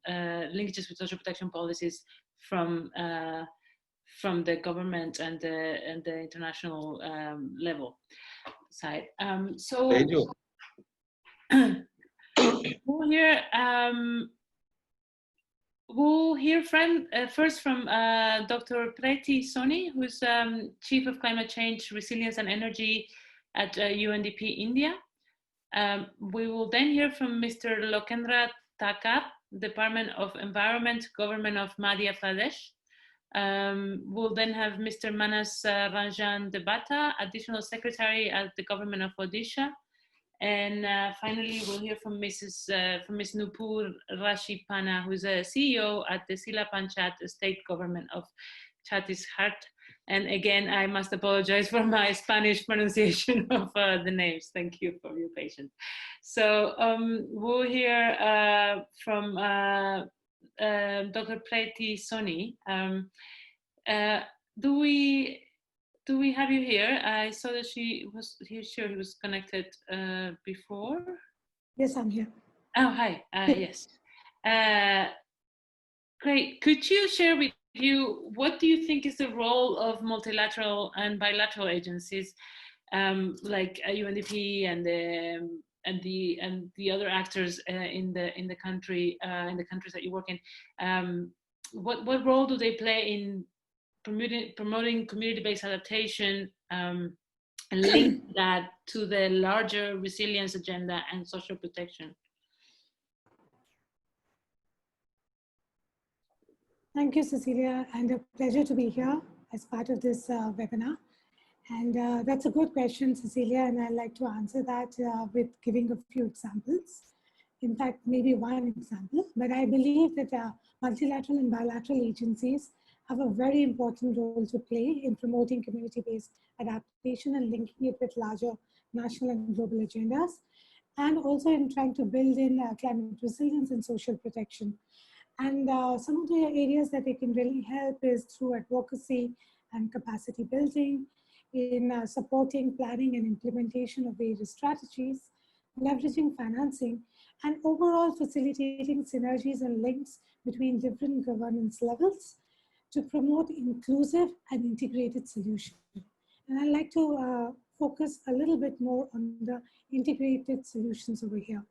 Speaker 1: linkages with social protection policies from the government and the international level side. So we'll hear first from Dr. Preeti Soni, who's Chief of Climate Change, Resilience and Energy at UNDP India. We will then hear from Mr. Lokendra Thakkar, Department of Environment, Government of Madhya Pradesh. We'll then have Mr. Manas Ranjan Debata, Additional Secretary at the Government of Odisha. And finally, we'll hear from Ms. Nupur Rashipana, who's a CEO at the Sila Panchat State Government of Chhattisgarh. And again, I must apologize for my Spanish pronunciation of the names. Thank you for your patience. So we'll hear from Dr. Preti Soni. Do we have you here? I saw that she was here. Sure, he was connected before.
Speaker 11: Yes, I'm here.
Speaker 1: Oh, hi. Yes. Great. Could you share with you what do you think is the role of multilateral and bilateral agencies like UNDP and the other actors in the country in the countries that you work in? What role do they play in promoting community-based adaptation and link that to the larger resilience agenda and social protection?
Speaker 11: Thank you, Cecilia, and a pleasure to be here as part of this webinar. And that's a good question, Cecilia, and I'd like to answer that with giving a few examples. In fact, maybe one example, but I believe that multilateral and bilateral agencies have a very important role to play in promoting community-based adaptation and linking it with larger national and global agendas, and also in trying to build in climate resilience and social protection. And some of the areas that they can really help is through advocacy and capacity building, in supporting planning and implementation of various strategies, leveraging financing, and overall facilitating synergies and links between different governance levels to promote inclusive and integrated solutions. And I'd like to focus a little bit more on the integrated solutions over here.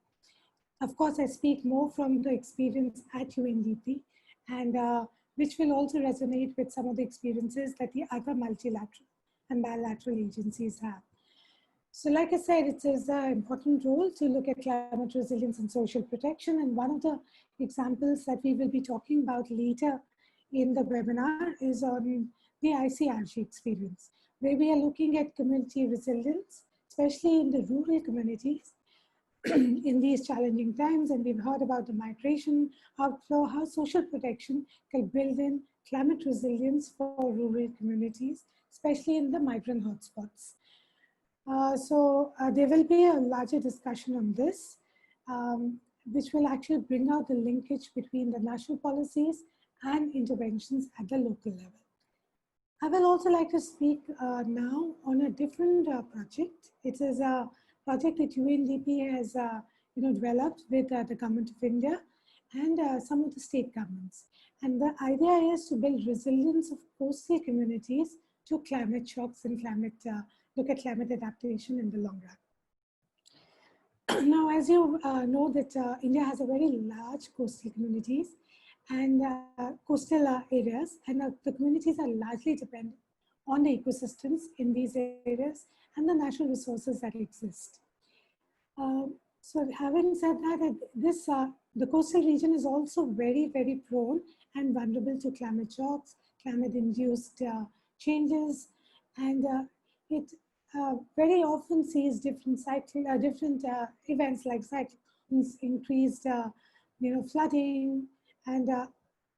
Speaker 11: Of course, I speak more from the experience at UNDP, and which will also resonate with some of the experiences that the other multilateral and bilateral agencies have. So like I said, it is an important role to look at climate resilience and social protection. And one of the examples that we will be talking about later in the webinar is on the ICRG experience, where we are looking at community resilience, especially in the rural communities in these challenging times. And we've heard about the migration outflow, how social protection can build in climate resilience for rural communities, especially in the migrant hotspots. There will be a larger discussion on this, which will actually bring out the linkage between the national policies and interventions at the local level. I will also like to speak now on a different project. It is a project that UNDP has developed with the Government of India and some of the state governments. And the idea is to build resilience of coastal communities to climate shocks and look at climate adaptation in the long run. Now, as you know that India has a very large coastal communities and coastal areas, and the communities are largely dependent on the ecosystems in these areas and the natural resources that exist. So having said that, the coastal region is also very, very prone and vulnerable to climate shocks, climate-induced changes, and it very often sees different events like cyclones, increased flooding, and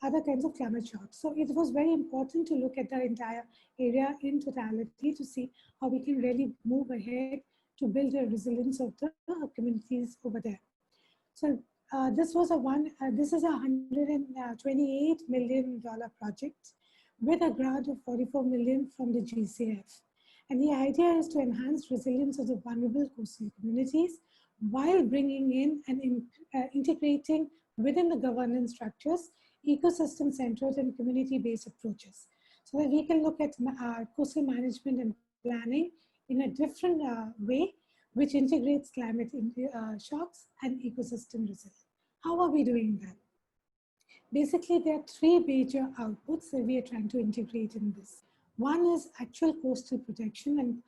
Speaker 11: other kinds of climate shocks. So it was very important to look at the entire area in totality to see how we can really move ahead to build a resilience of the communities over there. So this is a $128 million project with a grant of $44 million from the GCF. And the idea is to enhance resilience of the vulnerable coastal communities while bringing in and integrating within the governance structures ecosystem-centered and community-based approaches, so that we can look at coastal management and planning in a different way, which integrates climate shocks and ecosystem resilience. How are we doing that? Basically, there are three major outputs that we are trying to integrate in this. One is actual coastal protection and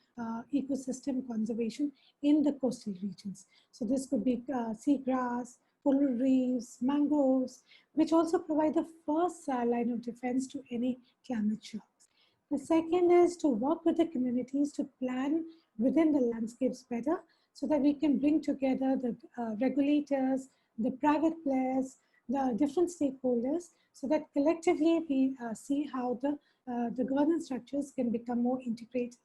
Speaker 11: ecosystem conservation in the coastal regions. So this could be seagrass, coral reefs, mangroves, which also provide the first line of defense to any climate shocks. The second is to work with the communities to plan within the landscapes better so that we can bring together the regulators, the private players, the different stakeholders, so that collectively we see how the governance structures can become more integrated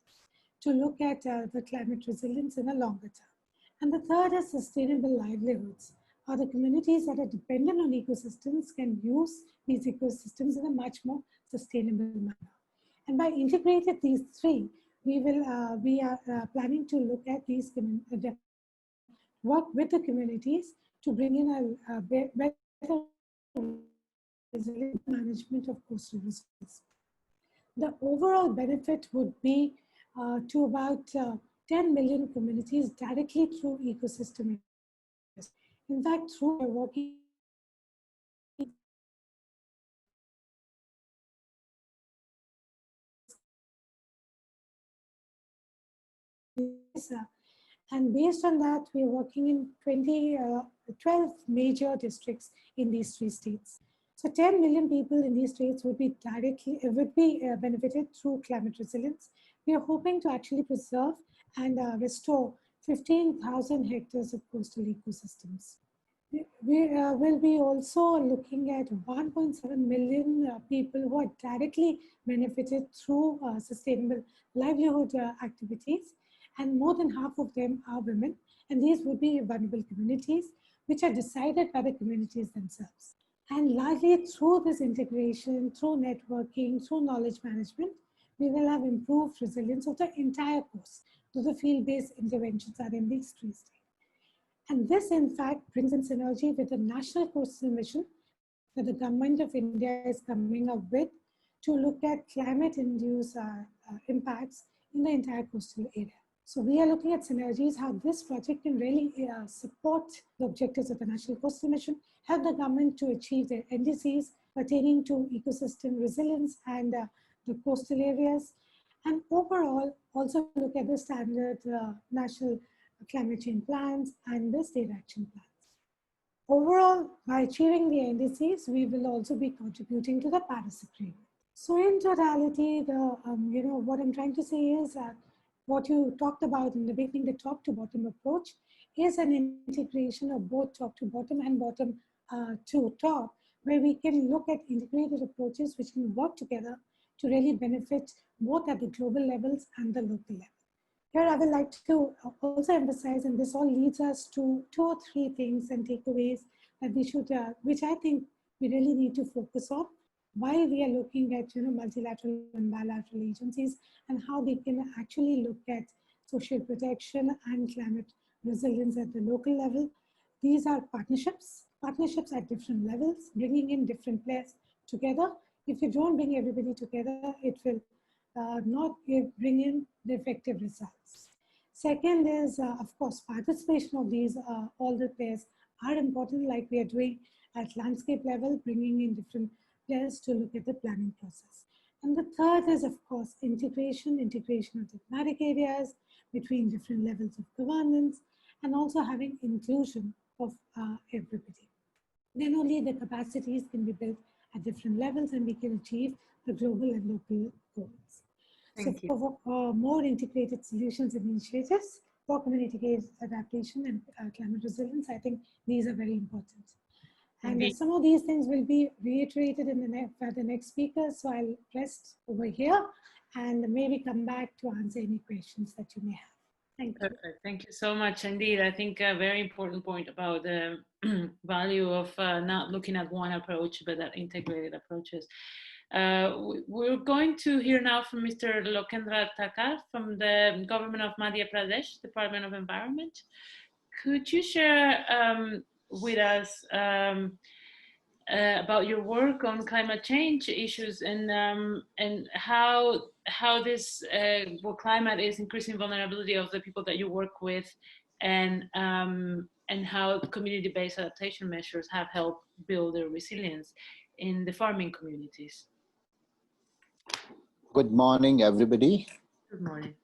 Speaker 11: to look at the climate resilience in a longer term. And the third is sustainable livelihoods. How the communities that are dependent on ecosystems can use these ecosystems in a much more sustainable manner. And by integrating these three, we are planning to look at these, work with the communities to bring in a better resilient management of coastal resources. The overall benefit would be to about 10 million communities directly through ecosystem. In fact, through working and based on that, we are working in 12 major districts in these three states. So 10 million people in these states would be benefited through climate resilience. We are hoping to actually preserve and restore 15,000 hectares of coastal ecosystems. We will be also looking at 1.7 million people who are directly benefited through sustainable livelihood activities, and more than half of them are women, and these would be vulnerable communities, which are decided by the communities themselves. And largely through this integration, through networking, through knowledge management, we will have improved resilience of the entire coast. So the field-based interventions are in these three states. And this, in fact, brings in synergy with the National Coastal Mission that the Government of India is coming up with to look at climate-induced impacts in the entire coastal area. So we are looking at synergies, how this project can really support the objectives of the National Coastal Mission, help the government to achieve their NDCs pertaining to ecosystem resilience and the coastal areas, and overall also look at the standard national climate change plans and the state action plans. Overall, by achieving the NDCs, we will also be contributing to the Paris Agreement. So in totality, what I'm trying to say is that what you talked about in the beginning, the top to bottom approach, is an integration of both top to bottom and bottom to top, where we can look at integrated approaches which can work together to really benefit both at the global levels and the local level. Here I would like to also emphasize, and this all leads us to 2 or 3 things and takeaways that we should, which I think we really need to focus on while we are looking at multilateral and bilateral agencies and how they can actually look at social protection and climate resilience at the local level. These are partnerships at different levels, bringing in different players together. If you don't bring everybody together, it will not bring in the effective results. Second is, of course, participation of these, all the players are important, like we are doing at landscape level, bringing in different players to look at the planning process. And the third is, of course, integration of the thematic areas between different levels of governance, and also having inclusion of everybody. Then only the capacities can be built at different levels and we can achieve the global and local goals.
Speaker 1: Thank you.
Speaker 11: For more integrated solutions and initiatives for community-based adaptation and climate resilience, I think these are very important. And some of these things will be reiterated in by the next speaker, so I'll rest over here and maybe come back to answer any questions that you may have. Thank you.
Speaker 1: Perfect. Thank you so much indeed. I think a very important point about the value of not looking at one approach, but at integrated approaches. We're going to hear now from Mr. Lokendra Thakkar from the government of Madhya Pradesh, Department of Environment. Could you share with us about your work on climate change issues and how this climate is increasing vulnerability of the people that you work with, and how community-based adaptation measures have helped build their resilience in the farming communities?
Speaker 12: Good morning, everybody.
Speaker 1: Good morning.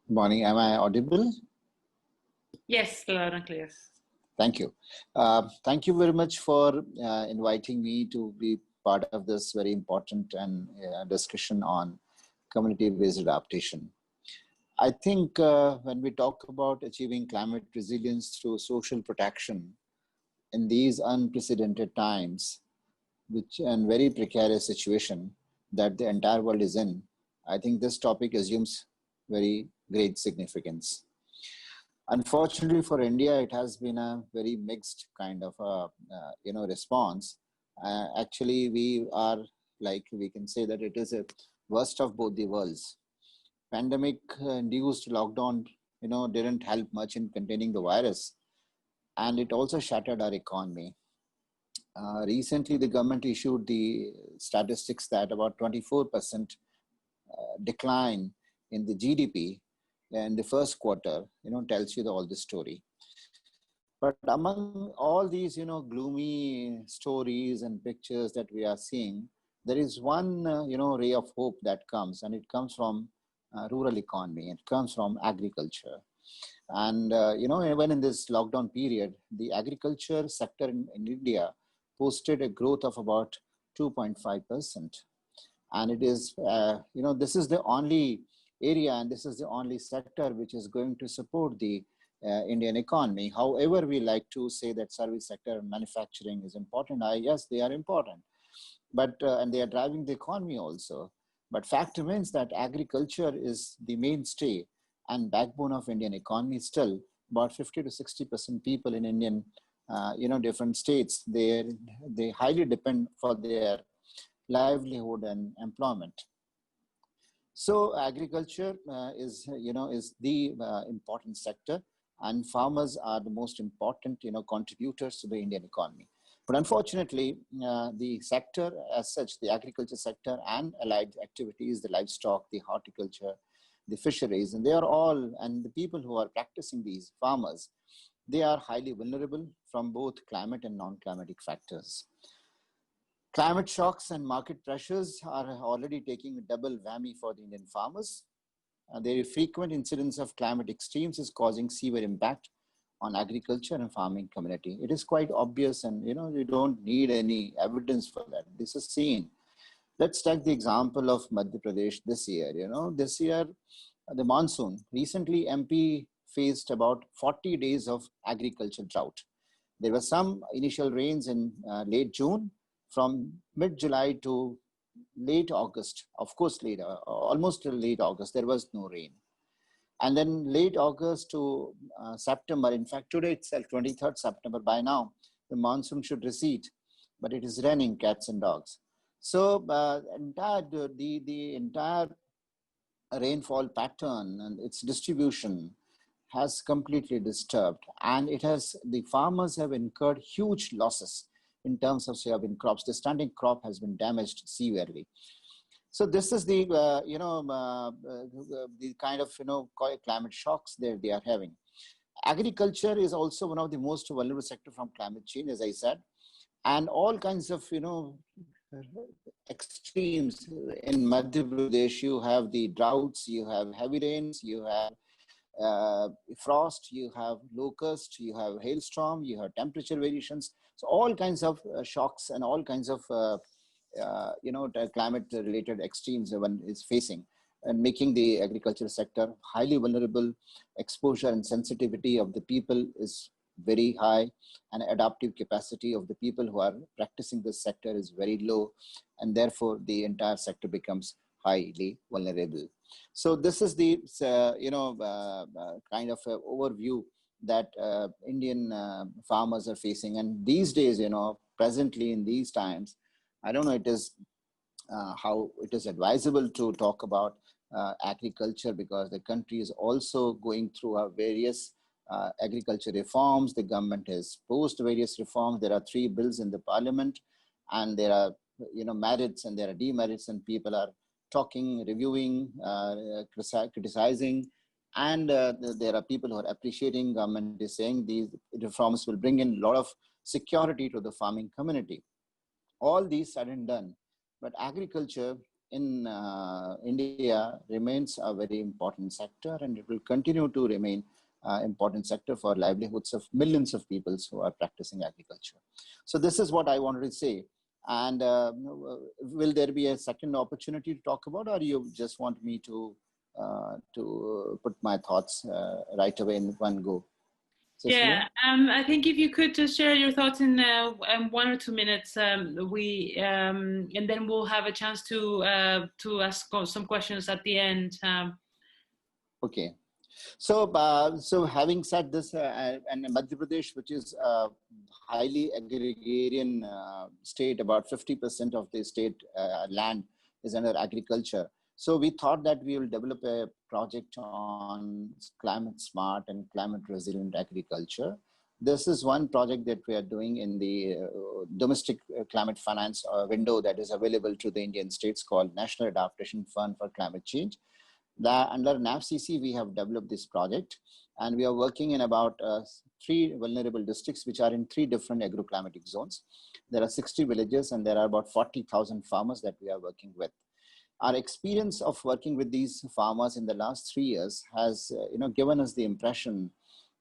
Speaker 12: Morning. Am I audible?
Speaker 1: Yes, loud and clear.
Speaker 12: Thank you. Thank you very much for inviting me to be part of this very important and discussion on community-based adaptation. I think when we talk about achieving climate resilience through social protection in these unprecedented times, and very precarious situation that the entire world is in, I think this topic assumes very great significance. Unfortunately for India, it has been a very mixed kind of a response. Actually, we are we can say that it is a worst of both the worlds. Pandemic-induced lockdown, didn't help much in containing the virus, and it also shattered our economy. Recently, the government issued the statistics that about 24% decline in the GDP in the first quarter, tells you all the story. But among all these, gloomy stories and pictures that we are seeing, there is one, ray of hope that comes, and it comes from rural economy. It comes from agriculture. And, even in this lockdown period, the agriculture sector in India posted a growth of about 2.5%. And it is, this is the only area and this is the only sector which is going to support the Indian economy. However, we like to say that service sector and manufacturing is important. Yes, they are important, but and they are driving the economy also. But fact remains that agriculture is the mainstay and backbone of Indian economy still. About 50 to 60% people in Indian, different states, they highly depend for their livelihood and employment. So agriculture is the important sector, and farmers are the most important, contributors to the Indian economy. But unfortunately, the sector as such, the agriculture sector and allied activities, the livestock, the horticulture, the fisheries, and they are all, and the people who are practicing these farmers, they are highly vulnerable from both climate and non-climatic factors. Climate shocks and market pressures are already taking a double whammy for the Indian farmers. The frequent incidence of climate extremes is causing severe impact on agriculture and farming community. It is quite obvious, and you don't need any evidence for that. This is seen. Let's take the example of Madhya Pradesh this year. This year, the monsoon, recently MP faced about 40 days of agricultural drought. There were some initial rains in late June. From mid-July to late August, of course, almost till late August, there was no rain. And then late August to September, in fact, today itself, 23rd September, by now, the monsoon should recede, but it is raining cats and dogs. So the entire rainfall pattern and its distribution has completely disturbed, and the farmers have incurred huge losses in terms of soybean crops. The standing crop has been damaged severely. So this is the the kind of climate shocks that they are having. Agriculture is also one of the most vulnerable sector from climate change, as I said, and all kinds of extremes. In Madhya Pradesh, you have the droughts, you have heavy rains, you have frost, you have locust, you have hailstorm, you have temperature variations. So all kinds of shocks and all kinds of climate related extremes one is facing, and making the agricultural sector highly vulnerable. Exposure and sensitivity of the people is very high, and adaptive capacity of the people who are practicing this sector is very low, and therefore the entire sector becomes highly vulnerable. So this is the kind of overview that Indian farmers are facing. And these days, presently in these times, I don't know it is how it is advisable to talk about agriculture, because the country is also going through various agriculture reforms. The government has posed various reforms. There are 3 bills in the parliament, and there are merits and there are demerits, and people are talking, reviewing, criticizing, and there are people who are appreciating. Government is saying these reforms will bring in a lot of security to the farming community. All these said and done, but agriculture in India remains a very important sector, and it will continue to remain important sector for livelihoods of millions of people who are practicing agriculture. So this is what I wanted to say. And will there be a second opportunity to talk about, or you just want me to put my thoughts right away in one go?
Speaker 1: Cecilia? Yeah, I think if you could just share your thoughts in 1 or 2 minutes, and then we'll have a chance to ask some questions at the end.
Speaker 12: Okay. So, so having said this, and Madhya Pradesh, which is a highly agrarian state, about 50% of the state land is under agriculture. So we thought that we will develop a project on climate smart and climate resilient agriculture. This is one project that we are doing in the domestic climate finance window that is available to the Indian states, called National Adaptation Fund for Climate Change. Under NAFCC, we have developed this project, and we are working in about 3 vulnerable districts, which are in 3 different agroclimatic zones. There are 60 villages, and there are about 40,000 farmers that we are working with. Our experience of working with these farmers in the last 3 years has given us the impression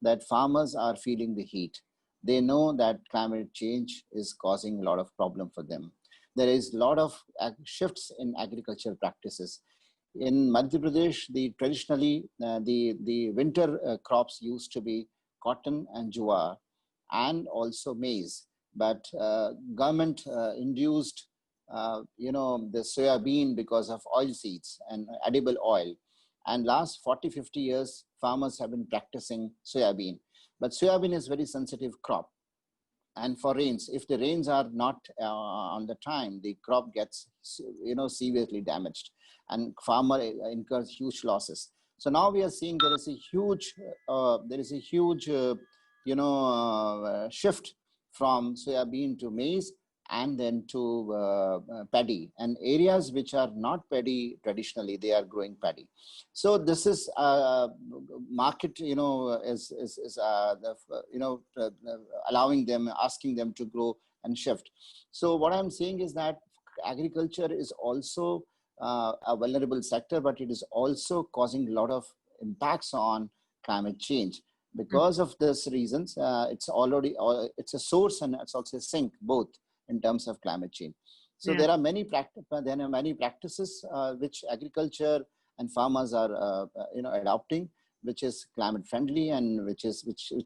Speaker 12: that farmers are feeling the heat. They know that climate change is causing a lot of problem for them. There is a lot of shifts in agricultural practices. In Madhya Pradesh, traditionally, the winter crops used to be cotton and jowar, and also maize. But government induced the soya bean because of oil seeds and edible oil. And last 40-50 years, farmers have been practicing soya bean. But soya bean is very sensitive crop. And for rains, if the rains are not on the time, the crop gets severely damaged, and farmer incurs huge losses. So now we are seeing there is a huge shift from soya bean to maize, and then to paddy, and areas which are not paddy traditionally, they are growing paddy. So this is market, allowing them, asking them to grow and shift. So what I'm saying is that agriculture is also a vulnerable sector, but it is also causing a lot of impacts on climate change. Because of these reasons, it's a source and it's also a sink, both in terms of climate change. So there are many practices which agriculture and farmers are adopting, which is climate friendly, and which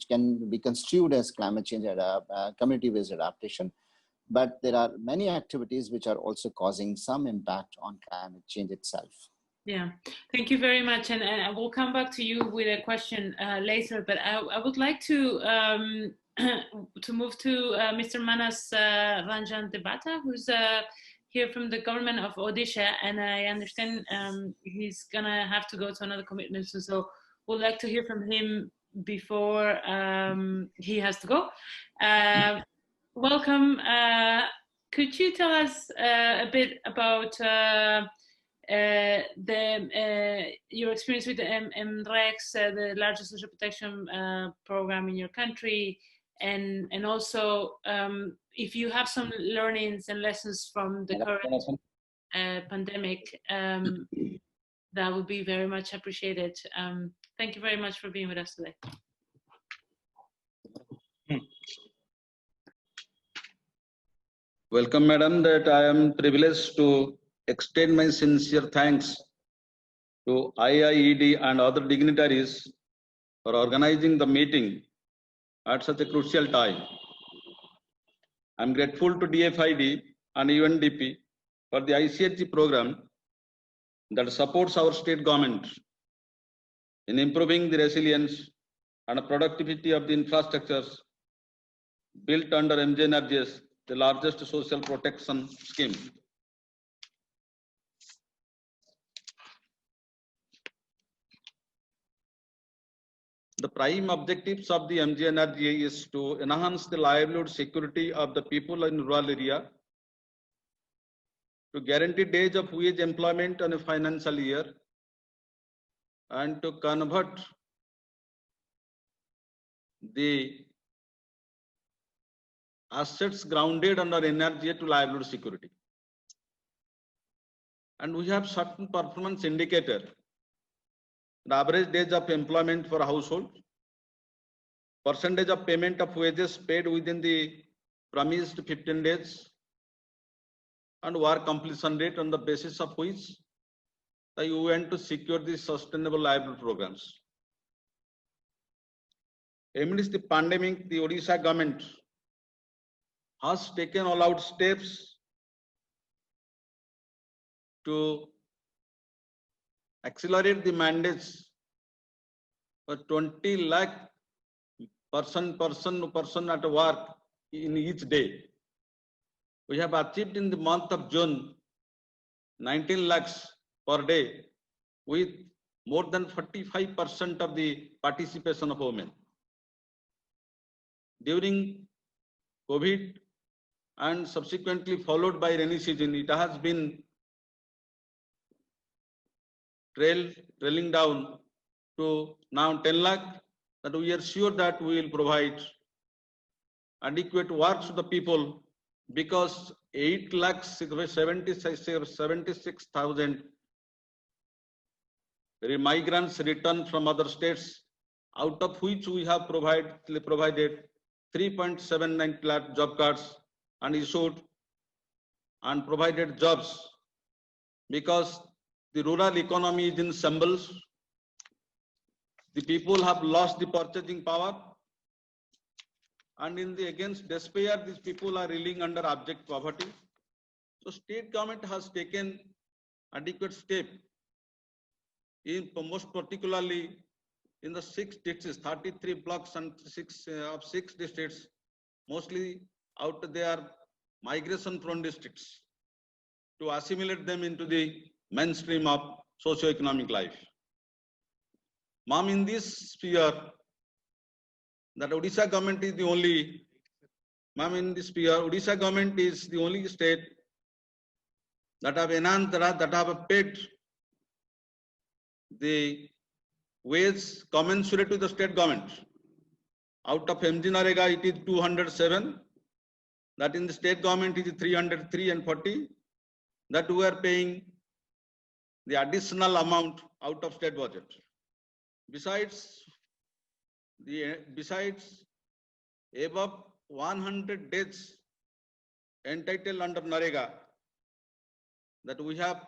Speaker 12: can be construed as climate change community-based adaptation. But there are many activities which are also causing some impact on climate change itself.
Speaker 1: Yeah, thank you very much, and I will come back to you with a question later. But I would like to move to Mr. Manas Ranjan Debata, who's here from the government of Odisha, and I understand he's gonna have to go to another commitment, so we'd like to hear from him before he has to go. Welcome. Could you tell us a bit about your experience with the MREX, the largest social protection program in your country, and also if you have some learnings and lessons from the current pandemic, that would be very much appreciated. Thank you very much for being with us today.
Speaker 13: Welcome, madam, that I am privileged to extend my sincere thanks to IIED and other dignitaries for organizing the meeting at such a crucial time. I'm grateful to DFID and UNDP for the ICHG program that supports our state government in improving the resilience and productivity of the infrastructures built under MGNRGS, the largest social protection scheme. The prime objectives of the MGNRGA is to enhance the livelihood security of the people in rural area, to guarantee days of wage employment in a financial year, and to convert the assets grounded under NRGA to livelihood security. And we have certain performance indicator. The average days of employment for a household, percentage of payment of wages paid within the promised 15 days, and work completion rate, on the basis of which the UN to secure the sustainable livelihood programs. Amidst the pandemic, the Odisha government has taken all out steps to accelerate the mandates for 20 lakh person at work in each day. We have achieved in the month of June 19 lakhs per day, with more than 45% of the participation of women. During COVID and subsequently followed by rainy season, it has been trailing down to now 10 lakh, that we are sure that we will provide adequate work to the people, because 8,76,000 migrants returned from other states, out of which we have provided 3.79 lakh job cards and issued and provided jobs, because the rural economy is in shambles. The people have lost the purchasing power, and in the against despair, these people are reeling under abject poverty. So state government has taken adequate step in most particularly in the 6 districts, 33 blocks and 6 districts, mostly out there migration prone districts, to assimilate them into the mainstream of socio-economic life. Ma'am, in this sphere, that Odisha government is the only, ma'am, in this sphere, Odisha government is the only state that have enhanced, that have paid the wage commensurate to the state government. Out of MG-Narega, it is 207. That in the state government is 303 and 40. That we are paying the additional amount out of state budget. Besides above 100 days entitled under Narega, that we have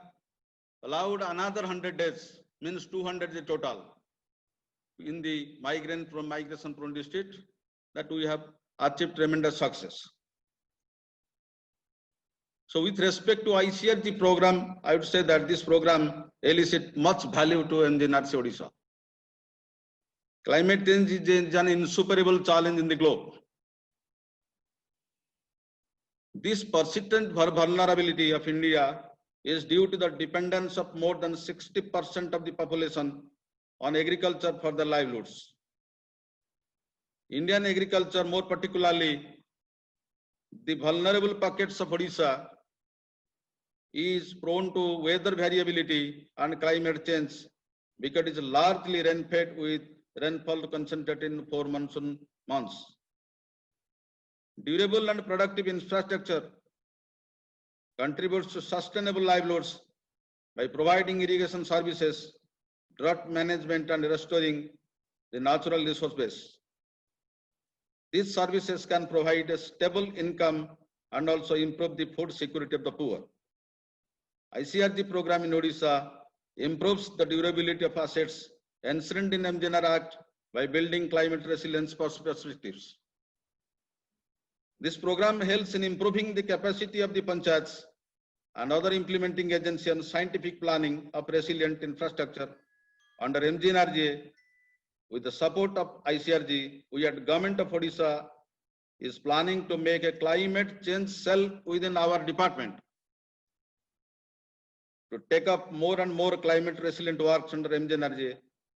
Speaker 13: allowed another 100 days, means 200 the total in the migration prone district, that we have achieved tremendous success. So with respect to ICRG program, I would say that this program elicits much value to MGNRC Odisha. Climate change is an insuperable challenge in the globe. This persistent vulnerability of India is due to the dependence of more than 60% of the population on agriculture for their livelihoods. Indian agriculture, more particularly the vulnerable pockets of Odisha, is prone to weather variability and climate change, because it is largely rain-fed, with rainfall concentrated in 4 monsoon months. Durable and productive infrastructure contributes to sustainable livelihoods by providing irrigation services, drought management, and restoring the natural resource base. These services can provide a stable income and also improve the food security of the poor. ICRG program in Odisha improves the durability of assets enshrined in MGNR Act by building climate resilience perspectives. This program helps in improving the capacity of the panchayats and other implementing agencies on scientific planning of resilient infrastructure under MGNRGA. With the support of ICRG, we at Government of Odisha is planning to make a climate change cell within our department to take up more and more climate resilient works under MGNRGA,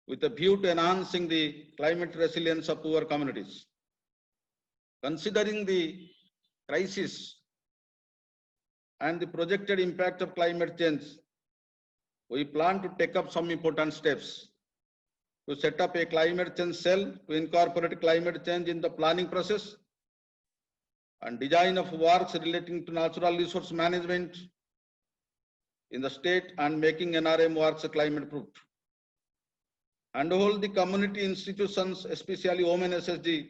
Speaker 13: with a view to enhancing the climate resilience of poor communities. Considering the crisis and the projected impact of climate change, we plan to take up some important steps to set up a climate change cell to incorporate climate change in the planning process and design of works relating to natural resource management, in the state and making NRM works climate proof. And hold the community institutions, especially Women SSG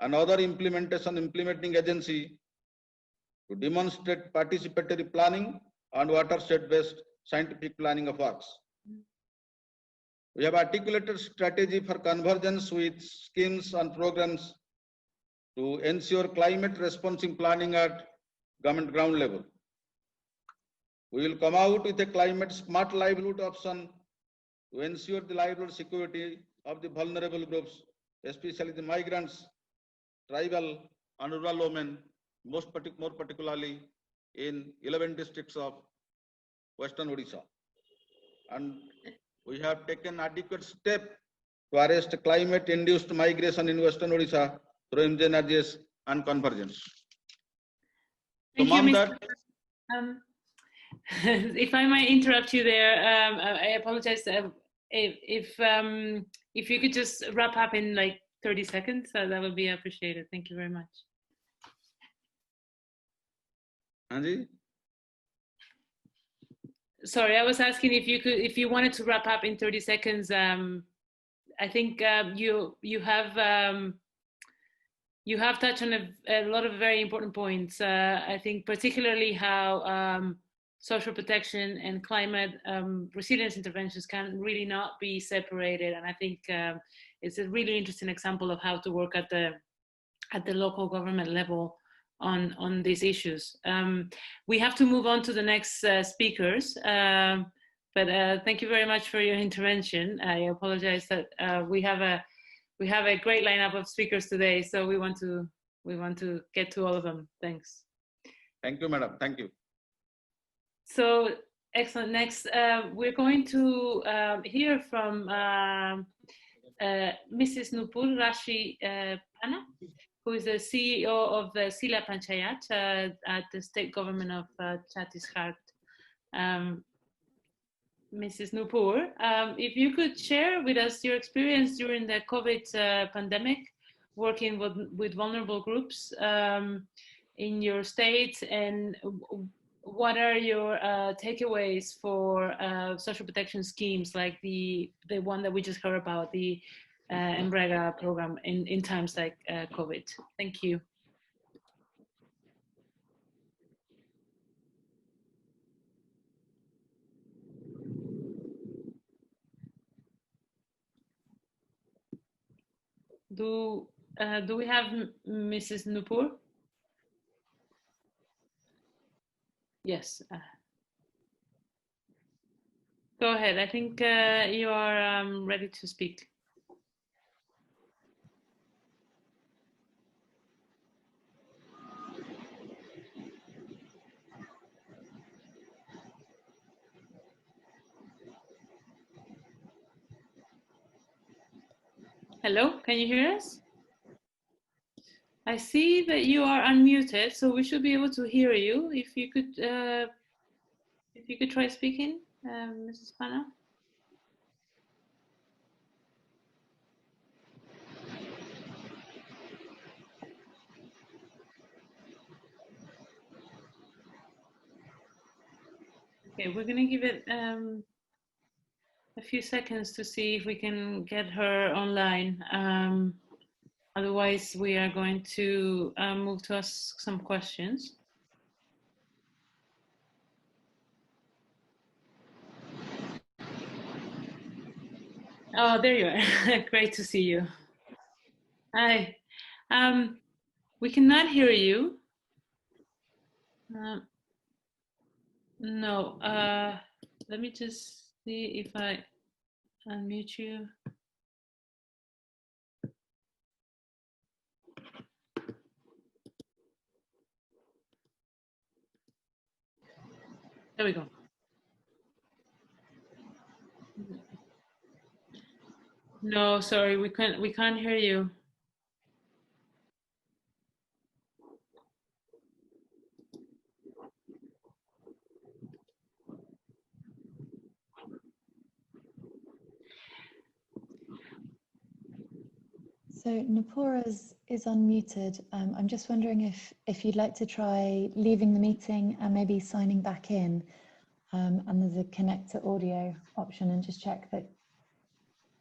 Speaker 13: and other implementing agency to demonstrate participatory planning and watershed-based scientific planning of works. We have articulated strategy for convergence with schemes and programs to ensure climate responsive planning at government ground level. We will come out with a climate smart livelihood option to ensure the livelihood security of the vulnerable groups, especially the migrants, tribal and rural women, more particularly in 11 districts of Western Odisha. And we have taken adequate step to arrest climate-induced migration in Western Odisha through MGNRGS and convergence.
Speaker 1: Thank you, Mr. If I might interrupt you there, I apologize. If you could just wrap up in like 30 seconds, that would be appreciated. Thank you very much.
Speaker 13: Anji?
Speaker 1: Sorry, I was asking if you wanted to wrap up in 30 seconds. I think you have touched on a lot of very important points. I think particularly how social protection and climate resilience interventions can really not be separated. And I think it's a really interesting example of how to work at the local government level on these issues. We have to move on to the next speakers, but thank you very much for your intervention. I apologize that we have a great lineup of speakers today, so we want to get to all of them. Thanks.
Speaker 13: Thank you, madam. Thank you.
Speaker 1: So excellent. Next, we're going to hear from Mrs. Nupur Rashi Pana, who is the CEO of the Sila Panchayat at the state government of Chhattisgarh. Mrs. Nupur, if you could share with us your experience during the COVID pandemic, working with vulnerable groups in your state, and what are your takeaways for social protection schemes like the one that we just heard about, the MREGA program in times like COVID? Thank you. Do we have Mrs. Nupur? Yes. Go ahead. I think you are ready to speak. Hello, can you hear us? I see that you are unmuted, so we should be able to hear you. If you could try speaking, Mrs. Pana. Okay, we're gonna give it a few seconds to see if we can get her online. Otherwise, we are going to move to ask some questions. Oh, there you are. Great to see you. Hi. We cannot hear you. No. Let me just see if I unmute you. There we go. No, sorry, we can't hear you.
Speaker 2: So Nupur is unmuted. I'm just wondering if you'd like to try leaving the meeting and maybe signing back in. and there's a connect to audio option, and just check that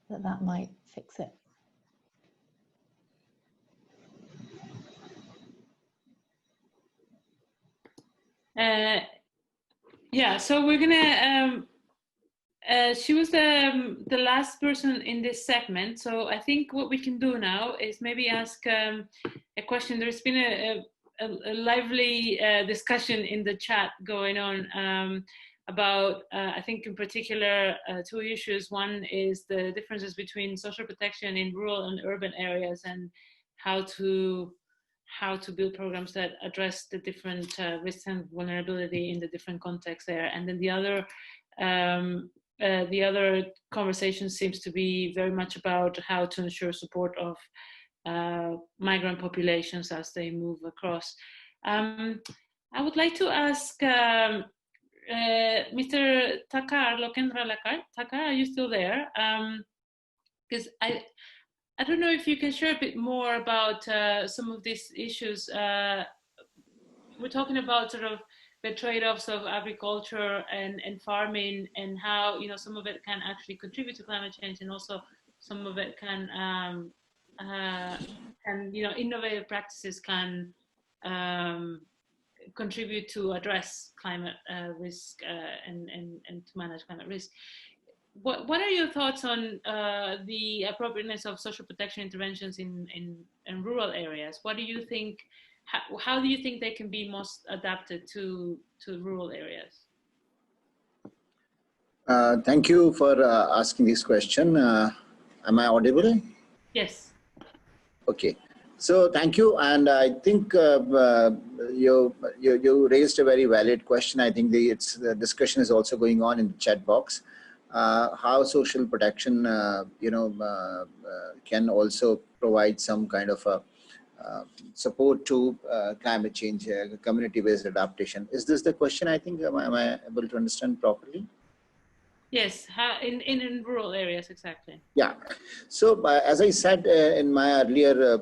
Speaker 2: that might fix it.
Speaker 1: Yeah, so we're gonna, she was the last person in this segment. So I think what we can do now is maybe ask a question. There's been a lively discussion in the chat going on about, I think in particular, two issues. One is the differences between social protection in rural and urban areas, and how to build programs that address the different risks and vulnerability in the different contexts there. And then the other conversation seems to be very much about how to ensure support of migrant populations as they move across. I would like to ask Mr. Takar, Lokendra Takar, are you still there? Because I don't know if you can share a bit more about some of these issues. We're talking about sort of the trade-offs of agriculture and farming, and how, you know, some of it can actually contribute to climate change, and also some of it can, you know, innovative practices can contribute to address climate risk and to manage climate risk. What are your thoughts on the appropriateness of social protection interventions in rural areas? What do you think? How do you think they can be most adapted to rural areas?
Speaker 12: Thank you for asking this question. Am I audible?
Speaker 1: Yes.
Speaker 12: Okay. So thank you, and I think you raised a very valid question. I think the discussion is also going on in the chat box. How social protection, can also provide some kind of a support to climate change, community-based adaptation. Is this the question? I think, am I able to understand properly?
Speaker 1: Yes, how, in rural areas, exactly.
Speaker 12: Yeah. So as I said in my earlier,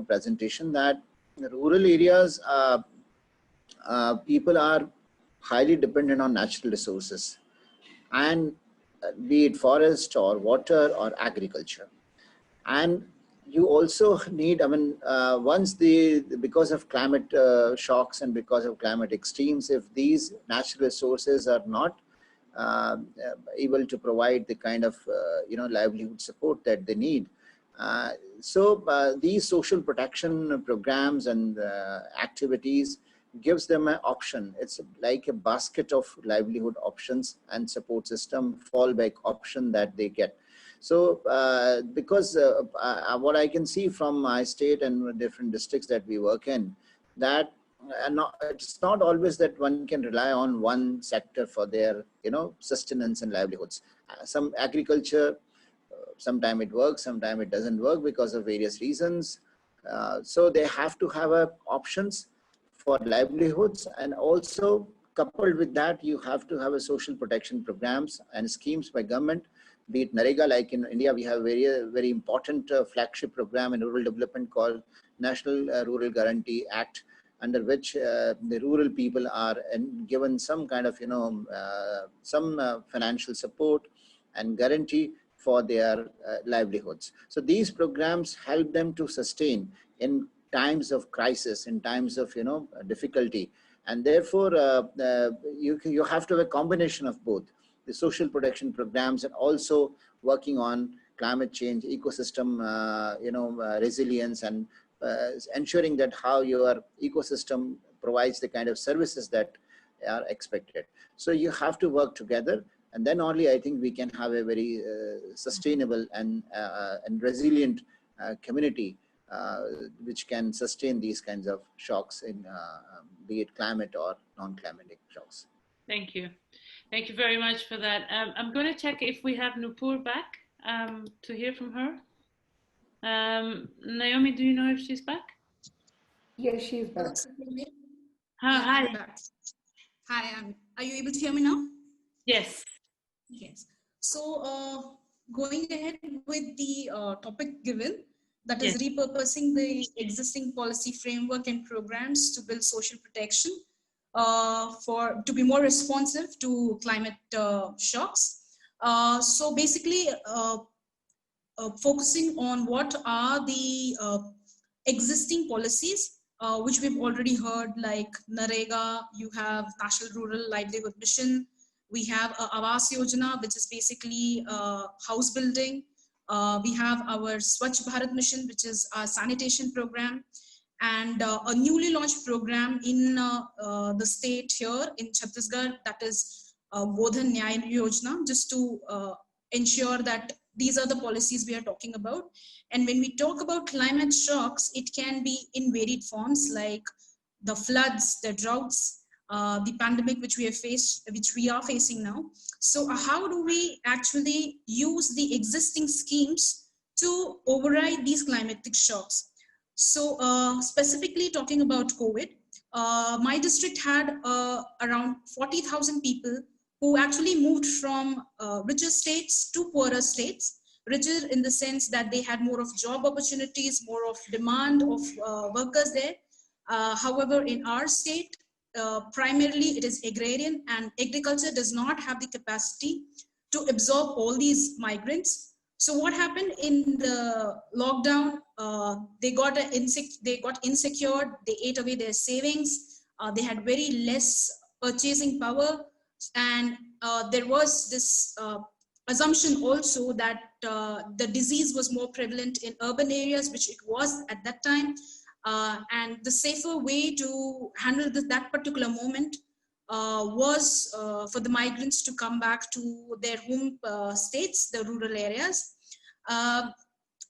Speaker 12: presentation, that in rural areas, people are highly dependent on natural resources, and be it forest or water or agriculture. And you also need, because of climate shocks and because of climate extremes, if these natural resources are not able to provide the kind of, livelihood support that they need. So these social protection programs and activities gives them an option. It's like a basket of livelihood options and support system, fallback option that they get. So because what I can see from my state and different districts that we work in, that it's not always that one can rely on one sector for their, sustenance and livelihoods. Some agriculture, sometimes it works, sometimes it doesn't work because of various reasons. So they have to have options for livelihoods, and also coupled with that, you have to have a social protection programs and schemes by government, be it NREGA. Like in India, we have very important flagship program in rural development called National Rural Guarantee Act, under which the rural people are given some kind of, some financial support and guarantee for their livelihoods. So these programs help them to sustain in times of crisis, in times of, difficulty. And therefore, you have to have a combination of both the social protection programs and also working on climate change, ecosystem, resilience, and ensuring that how your ecosystem provides the kind of services that are expected. So you have to work together, and then only I think we can have a very sustainable and resilient community which can sustain these kinds of shocks in be it climate or non-climatic shocks.
Speaker 1: Thank you. Thank you very much for that. I'm going to check if we have Nupur back to hear from her. Naomi, do you know if she's back?
Speaker 14: Yes, she's back.
Speaker 1: Hi.
Speaker 14: Hi, are you able to hear me now?
Speaker 1: Yes.
Speaker 14: Yes. So going ahead with the topic given, that is repurposing the existing policy framework and programs to build social protection. to be more responsive to climate shocks. So basically, focusing on what are the existing policies, which we've already heard, like NREGA, you have National Rural Livelihood Mission, we have Awas Yojana, which is basically house building. We have our Swachh Bharat Mission, which is a sanitation program, and a newly launched program in the state here in Chhattisgarh, that is Godhan Nyaya Yojana, just to ensure that these are the policies we are talking about. And when we talk about climate shocks, it can be in varied forms, like the floods, the droughts, the pandemic which we are facing now. So how do we actually use the existing schemes to override these climatic shocks? So specifically talking about COVID, my district had around 40,000 people who actually moved from richer states to poorer states. Richer in the sense that they had more of job opportunities, more of demand of workers there. However, in our state, primarily it is agrarian, and agriculture does not have the capacity to absorb all these migrants. So what happened in the lockdown? They got insecure. They ate away their savings. They had very less purchasing power, and there was this assumption also that the disease was more prevalent in urban areas, which it was at that time. And the safer way to handle that particular moment was for the migrants to come back to their home states, the rural areas.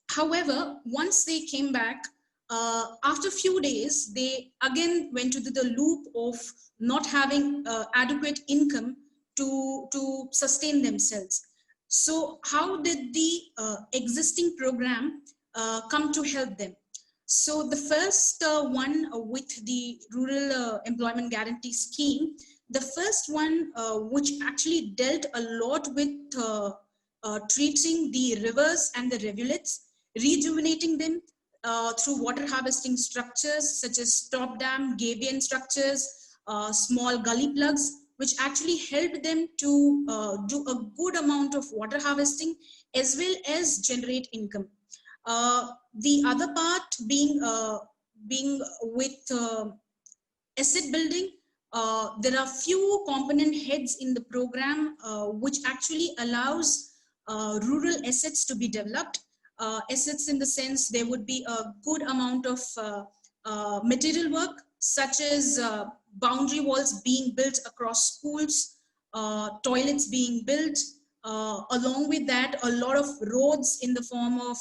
Speaker 14: However, once they came back, after a few days, they again went to the loop of not having adequate income to sustain themselves. So how did the existing program come to help them? So the first one with the Rural Employment Guarantee Scheme, the first one which actually dealt a lot with treating the rivers and the rivulets, rejuvenating them through water harvesting structures such as stop dam, gabion structures, small gully plugs, which actually helped them to do a good amount of water harvesting as well as generate income. The other part being with asset building. There are few component heads in the program which actually allows rural assets to be developed. Assets in the sense there would be a good amount of material work, such as boundary walls being built across schools, toilets being built, along with that a lot of roads in the form of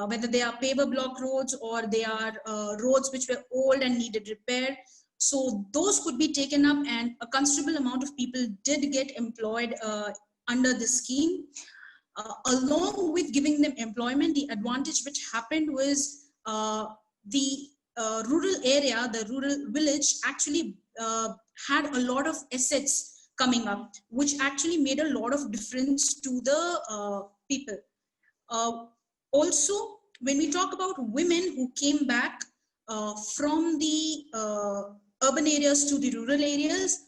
Speaker 14: whether they are paver block roads or they are roads which were old and needed repair. So those could be taken up, and a considerable amount of people did get employed under the scheme. Along with giving them employment, the advantage which happened was the rural area, the rural village actually had a lot of assets coming up, which actually made a lot of difference to the people. Also, when we talk about women who came back from the urban areas to the rural areas,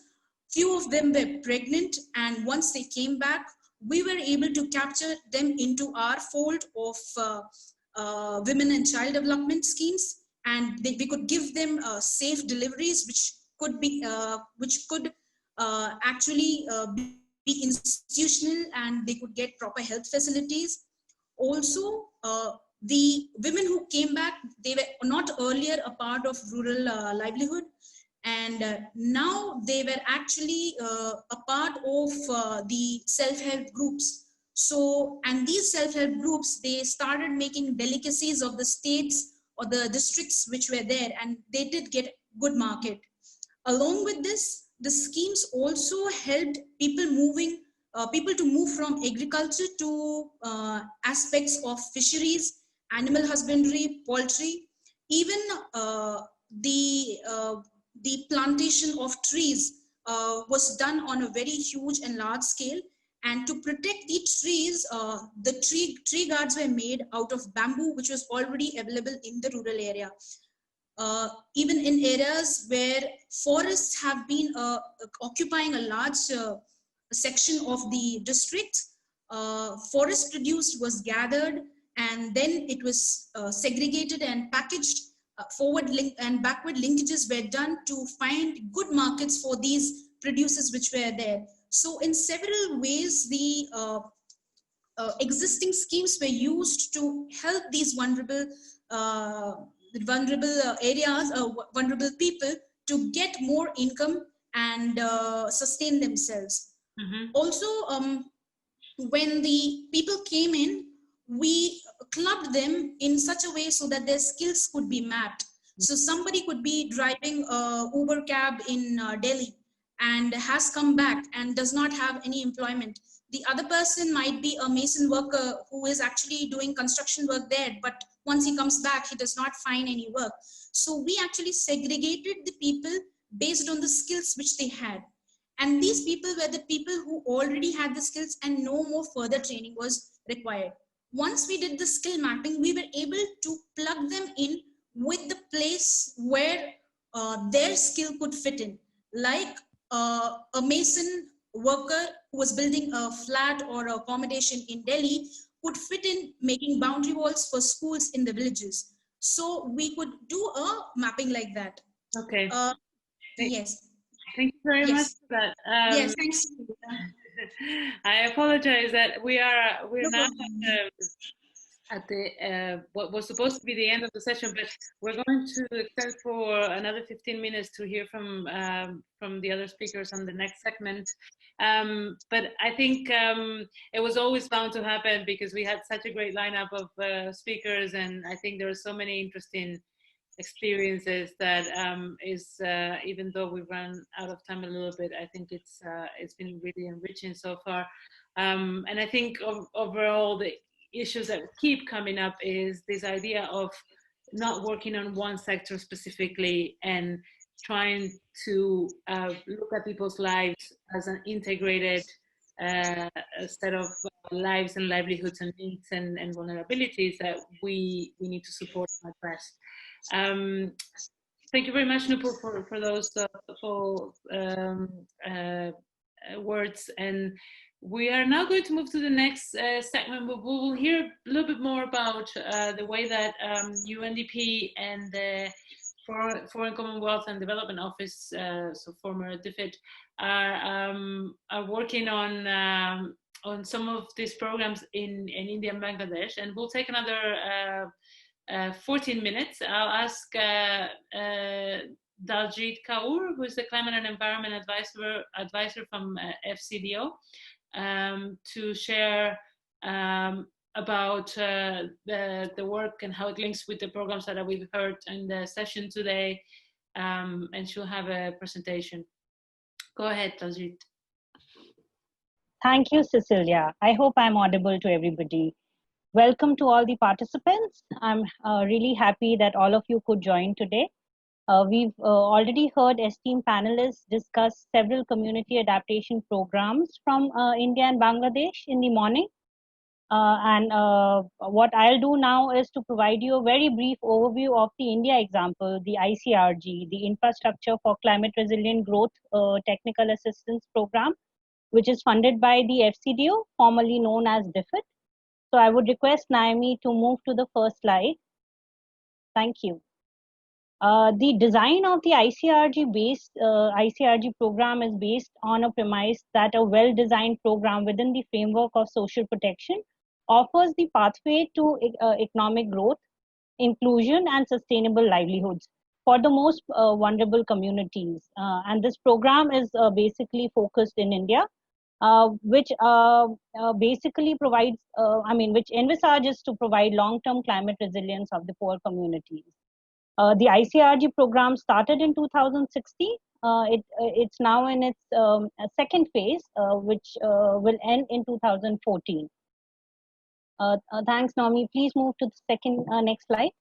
Speaker 14: few of them were pregnant, and once they came back, we were able to capture them into our fold of women and child development schemes, and we could give them safe deliveries, which could actually be institutional, and they could get proper health facilities. Also, the women who came back, they were not earlier a part of rural livelihood, and now they were actually a part of the self-help groups. So, and these self-help groups, they started making delicacies of the states or the districts which were there, and they did get good market. Along with this, the schemes also helped people to move from agriculture to aspects of fisheries, animal husbandry, poultry, even the plantation of trees was done on a very huge and large scale. And to protect the trees, the tree guards were made out of bamboo, which was already available in the rural area. even in areas where forests have been occupying a large section of the district. Forest produce was gathered and then it was segregated and packaged. Forward link and backward linkages were done to find good markets for these produces which were there. So in several ways, the existing schemes were used to help these vulnerable areas, vulnerable people to get more income and sustain themselves. Also, when the people came in, we clubbed them in such a way so that their skills could be mapped. So somebody could be driving a Uber cab in Delhi and has come back and does not have any employment. The other person might be a mason worker who is actually doing construction work there, but once he comes back, he does not find any work. So we actually segregated the people based on the skills which they had. And these people were the people who already had the skills and no more further training was required. Once we did the skill mapping, we were able to plug them in with the place where their skill could fit in. Like a mason worker who was building a flat or accommodation in Delhi could fit in making boundary walls for schools in the villages. So we could do a mapping like that.
Speaker 1: Okay.
Speaker 14: Yes.
Speaker 1: Thank you very much for that.
Speaker 14: Yes, thanks.
Speaker 1: I apologize that we're
Speaker 14: No
Speaker 1: now
Speaker 14: problem.
Speaker 1: at the what was supposed to be the end of the session, but we're going to extend for another 15 minutes to hear from the other speakers on the next segment. But I think it was always bound to happen because we had such a great lineup of speakers, and I think there are so many interesting experiences that even though we've run out of time a little bit, I think it's been really enriching so far. And I think overall the issues that keep coming up is this idea of not working on one sector specifically and trying to look at people's lives as an integrated set of lives and livelihoods and needs and vulnerabilities that we need to support and address. Thank you very much, Nupur, for those words. And we are now going to move to the next segment. We will hear a little bit more about the way that UNDP and the Foreign Commonwealth and Development Office, so former DFID, are working on some of these programs in India and Bangladesh. And we'll take another 14 minutes. I'll ask Daljit Kaur, who is the Climate and Environment Advisor from FCDO, to share about the work and how it links with the programs that we've heard in the session today, and she'll have a presentation. Go ahead, Daljit.
Speaker 15: Thank you, Cecilia. I hope I'm audible to everybody. Welcome to all the participants. I'm really happy that all of you could join today. We've already heard esteemed panelists discuss several community adaptation programs from India and Bangladesh in the morning. What I'll do now is to provide you a very brief overview of the India example, the ICRG, the Infrastructure for Climate Resilient Growth Technical Assistance Program, which is funded by the FCDO, formerly known as DFID. So I would request Naomi to move to the first slide. Thank you. The design of the ICRG program is based on a premise that a well-designed program within the framework of social protection offers the pathway to economic growth, inclusion, and sustainable livelihoods for the most vulnerable communities. And this program is basically focused in India, which basically provides, which envisages to provide long-term climate resilience of the poor communities. The ICRG program started in 2016. It's now in its second phase, which will end in 2014. Thanks, Naomi. Please move to the second next slide.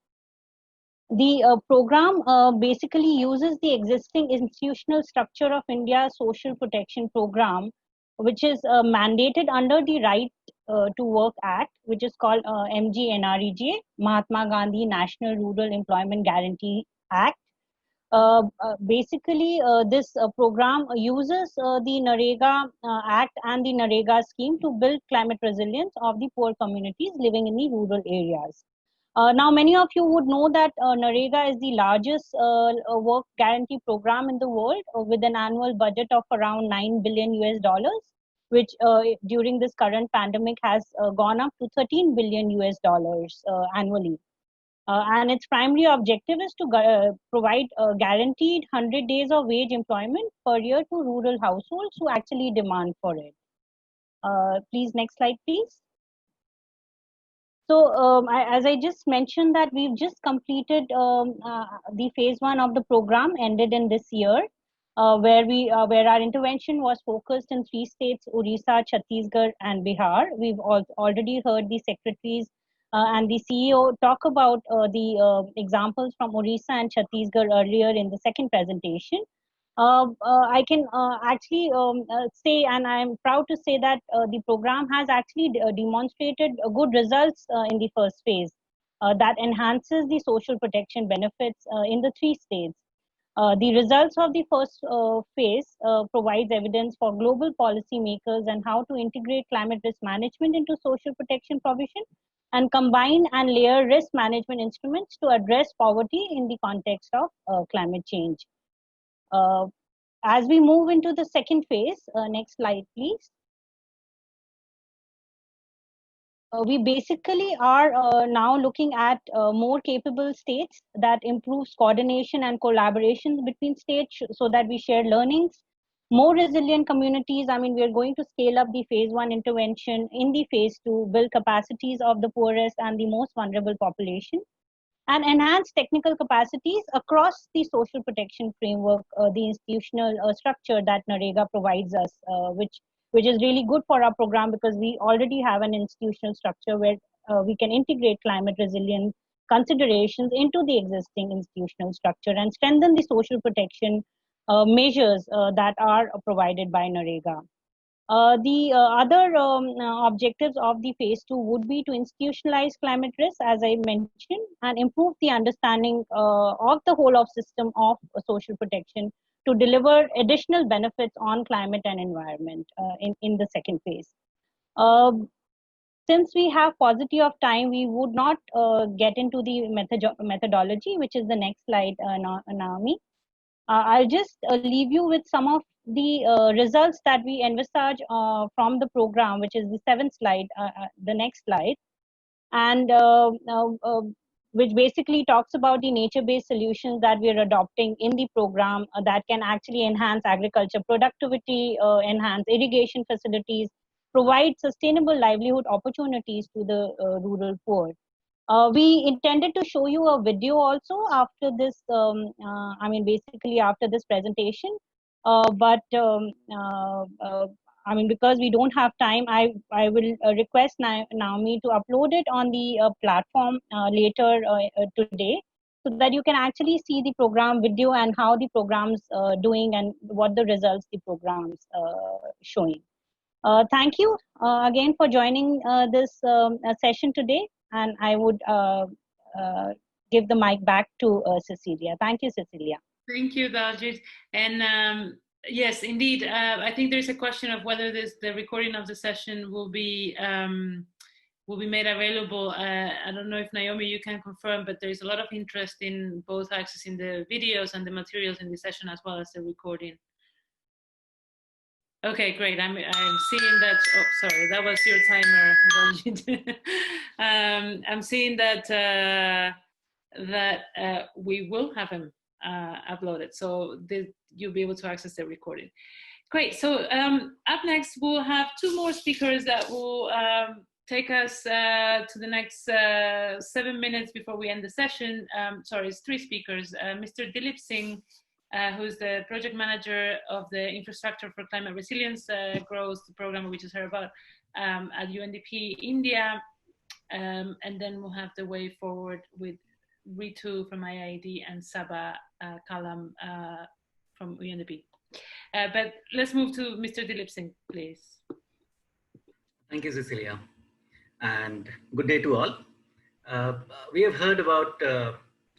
Speaker 15: The program basically uses the existing institutional structure of India's social protection program, which is mandated under the Right to Work Act, which is called MGNREGA, Mahatma Gandhi National Rural Employment Guarantee Act. Basically, this program uses the NREGA Act and the NREGA scheme to build climate resilience of the poor communities living in the rural areas. Now, many of you would know that NREGA is the largest work guarantee program in the world with an annual budget of around $9 billion US, which during this current pandemic has gone up to $13 billion US annually. And its primary objective is to provide guaranteed 100 days of wage employment per year to rural households who actually demand for it. Please, next slide, please. So as I just mentioned that we've just completed the phase 1 of the program, ended in this year, where our intervention was focused in 3 states, Orissa, Chhattisgarh, and Bihar. We've already heard the secretaries and the CEO talk about the examples from Orissa and Chhattisgarh earlier in the second presentation. I can actually say, and I'm proud to say that the program has actually demonstrated good results in the first phase that enhances the social protection benefits in the 3 states. The results of the first phase provides evidence for global policymakers and how to integrate climate risk management into social protection provision and combine and layer risk management instruments to address poverty in the context of climate change. As we move into the second phase, next slide, please. We basically are now looking at more capable states that improves coordination and collaboration between states so that we share learnings. More resilient communities. I mean, we are going to scale up the phase 1 intervention in the phase 2, build capacities of the poorest and the most vulnerable population, and enhance technical capacities across the social protection framework, the institutional structure that NREGA provides us, which is really good for our program because we already have an institutional structure where we can integrate climate resilient considerations into the existing institutional structure and strengthen the social protection measures that are provided by NREGA. The other objectives of the phase 2 would be to institutionalize climate risk, as I mentioned, and improve the understanding of the whole of system of social protection to deliver additional benefits on climate and environment in the second phase. Since we have paucity of time, we would not get into the methodology, which is the next slide, Naomi. I'll just leave you with some of the results that we envisage from the program, which is the 7th slide, the next slide, and which basically talks about the nature-based solutions that we are adopting in the program that can actually enhance agriculture productivity, enhance irrigation facilities, provide sustainable livelihood opportunities to the rural poor. We intended to show you a video also after this, basically after this presentation, but because we don't have time, I will request Naomi to upload it on the platform later today, so that you can actually see the program video and how the program's doing and what the results the program's showing. Thank you again for joining this session today. And I would give the mic back to Cecilia. Thank you, Cecilia.
Speaker 1: Thank you, Daljit. And yes, indeed, I think there's a question of whether the recording of the session will be made available. I don't know if Naomi, you can confirm, but there's a lot of interest in both accessing the videos and the materials in the session as well as the recording. Okay, great. I'm seeing that. Oh, sorry, that was your timer. I'm seeing that we will have him uploaded, so you'll be able to access the recording. Great. So up next, we'll have 2 more speakers that will take us to the next 7 minutes before we end the session. Sorry, it's 3 speakers. Mr. Dilip Singh, who's the project manager of the Infrastructure for Climate Resilience Growth program, which is heard about at UNDP India. And then we'll have the way forward with Ritu from IIED and Saba Kalam from UNDP. But let's move to Mr. Dilip Singh, please.
Speaker 16: Thank you, Cecilia. And good day to all. We have heard about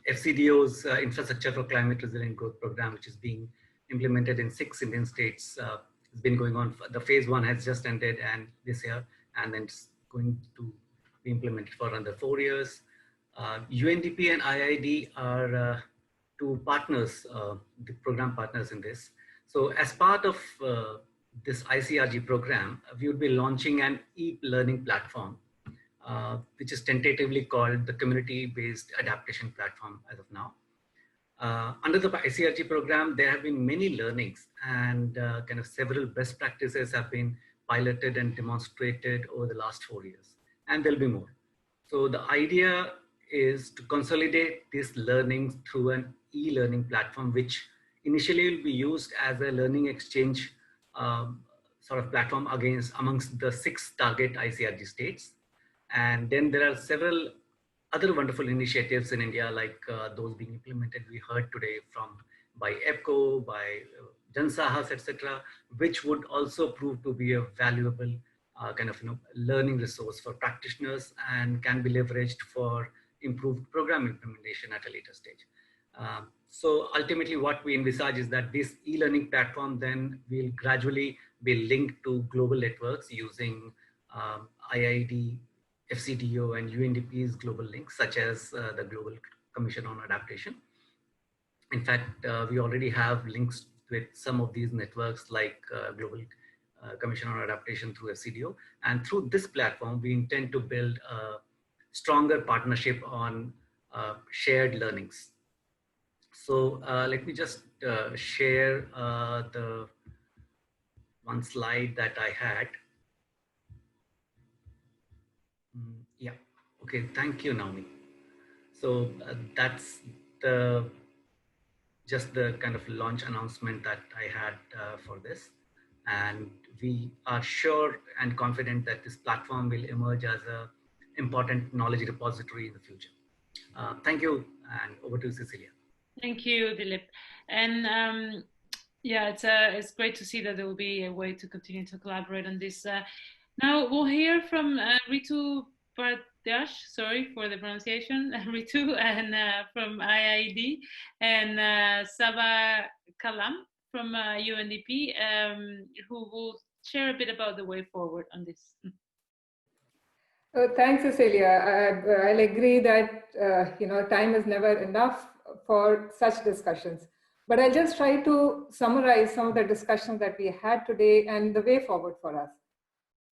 Speaker 16: FCDO's Infrastructure for Climate Resilient Growth Program, which is being implemented in 6 Indian states. It's been going on. The phase 1 has just ended and this year, and then it's going to be implemented for another 4 years. UNDP and IID are 2 partners, the program partners in this. So as part of this ICRG program, we will be launching an e-learning platform, which is tentatively called the Community-Based Adaptation Platform as of now. Under the ICRG program, there have been many learnings and kind of several best practices have been piloted and demonstrated over the last 4 years, and there'll be more. So the idea is to consolidate these learnings through an e-learning platform, which initially will be used as a learning exchange sort of platform amongst the 6 target ICRG states. And then there are several other wonderful initiatives in India, like those being implemented. We heard today by EPCO, by Jan Sahas, etc., which would also prove to be a valuable kind of learning resource for practitioners and can be leveraged for improved program implementation at a later stage. So ultimately what we envisage is that this e-learning platform then will gradually be linked to global networks using IID, FCDO and UNDP's global links, such as the Global Commission on Adaptation. In fact, we already have links with some of these networks like Global Commission on Adaptation through FCDO. And through this platform, we intend to build a stronger partnership on shared learnings. So let me just share the one slide that I had. Yeah, okay, thank you, Naomi. So that's just the kind of launch announcement that I had for this. And we are sure and confident that this platform will emerge as an important knowledge repository in the future. Thank you, and over to Cecilia.
Speaker 1: Thank you, Dilip. And yeah, it's great to see that there will be a way to continue to collaborate on this. Now we'll hear from Ritu Pardash, sorry for the pronunciation, Ritu, and from IID, and Saba Kalam from UNDP, who will share a bit about the way forward on this.
Speaker 17: Thanks, Cecilia. I'll agree that time is never enough for such discussions. But I'll just try to summarize some of the discussions that we had today and the way forward for us.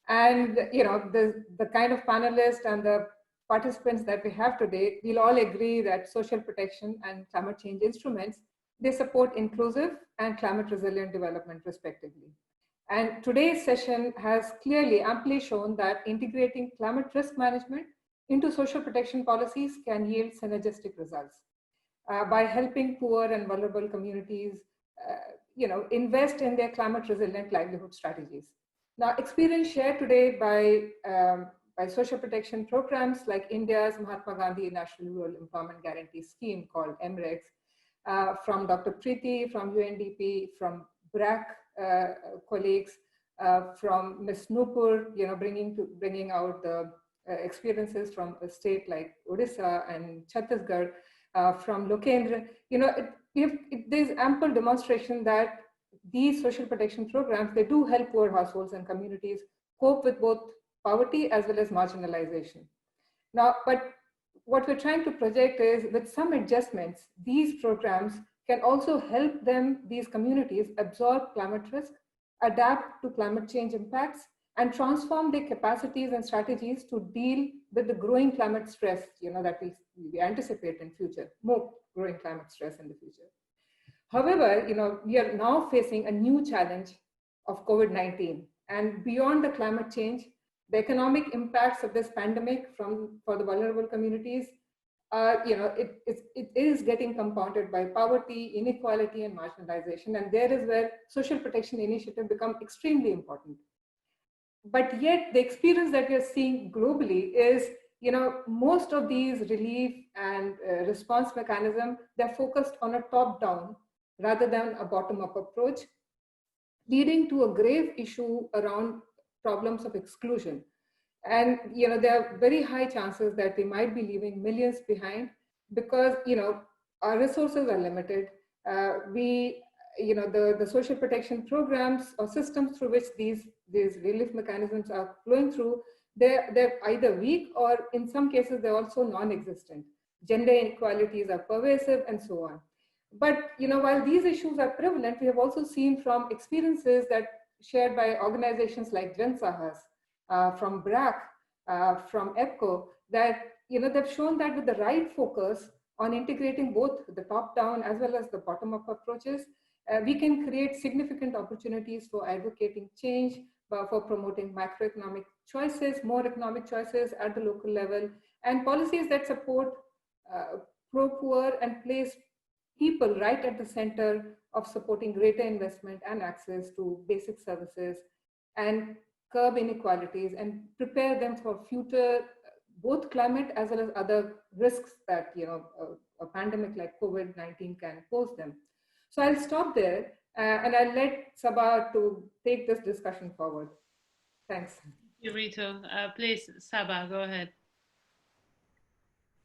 Speaker 17: And the kind of panelists and the participants that we have today, we'll all agree that social protection and climate change instruments, they support inclusive and climate resilient development respectively. And today's session has clearly amply shown that integrating climate risk management into social protection policies can yield synergistic results by helping poor and vulnerable communities invest in their climate resilient livelihood strategies. Now, experience shared today by social protection programs like India's Mahatma Gandhi National Rural Employment Guarantee Scheme called MREGS, from Dr. Preeti, from UNDP, from BRAC colleagues, from Ms. Nupur, bringing out the experiences from a state like Odisha and Chhattisgarh, from Lokendra, there's ample demonstration that these social protection programs, they do help poor households and communities cope with both poverty as well as marginalization. Now, but what we're trying to project is with some adjustments, these programs can also help these communities absorb climate risk, adapt to climate change impacts, and transform their capacities and strategies to deal with the growing climate stress, that we anticipate in future, more growing climate stress in the future. However, we are now facing a new challenge of COVID-19, and beyond the climate change, the economic impacts of this pandemic for the vulnerable communities, it is getting compounded by poverty, inequality, and marginalization, and there is where social protection initiatives become extremely important. But yet, the experience that we are seeing globally is, most of these relief and response mechanisms, they're focused on a top-down rather than a bottom-up approach, leading to a grave issue around problems of exclusion. And there are very high chances that they might be leaving millions behind because, our resources are limited. The social protection programs or systems through which these relief mechanisms are flowing through, they're either weak or in some cases they're also non-existent. Gender inequalities are pervasive and so on. But while these issues are prevalent, we have also seen from experiences that shared by organizations like Jan Sahas, from BRAC, from EPCO, that they've shown that with the right focus on integrating both the top-down as well as the bottom-up approaches, we can create significant opportunities for advocating change, for promoting macroeconomic choices, more economic choices at the local level, and policies that support pro-poor and place people right at the center of supporting greater investment and access to basic services, and curb inequalities and prepare them for future, both climate as well as other risks that a pandemic like COVID-19 can pose them. So I'll stop there and I'll let Sabah to take this discussion forward. Thanks.
Speaker 1: Thank you, Ritu. Please, Sabah, go ahead.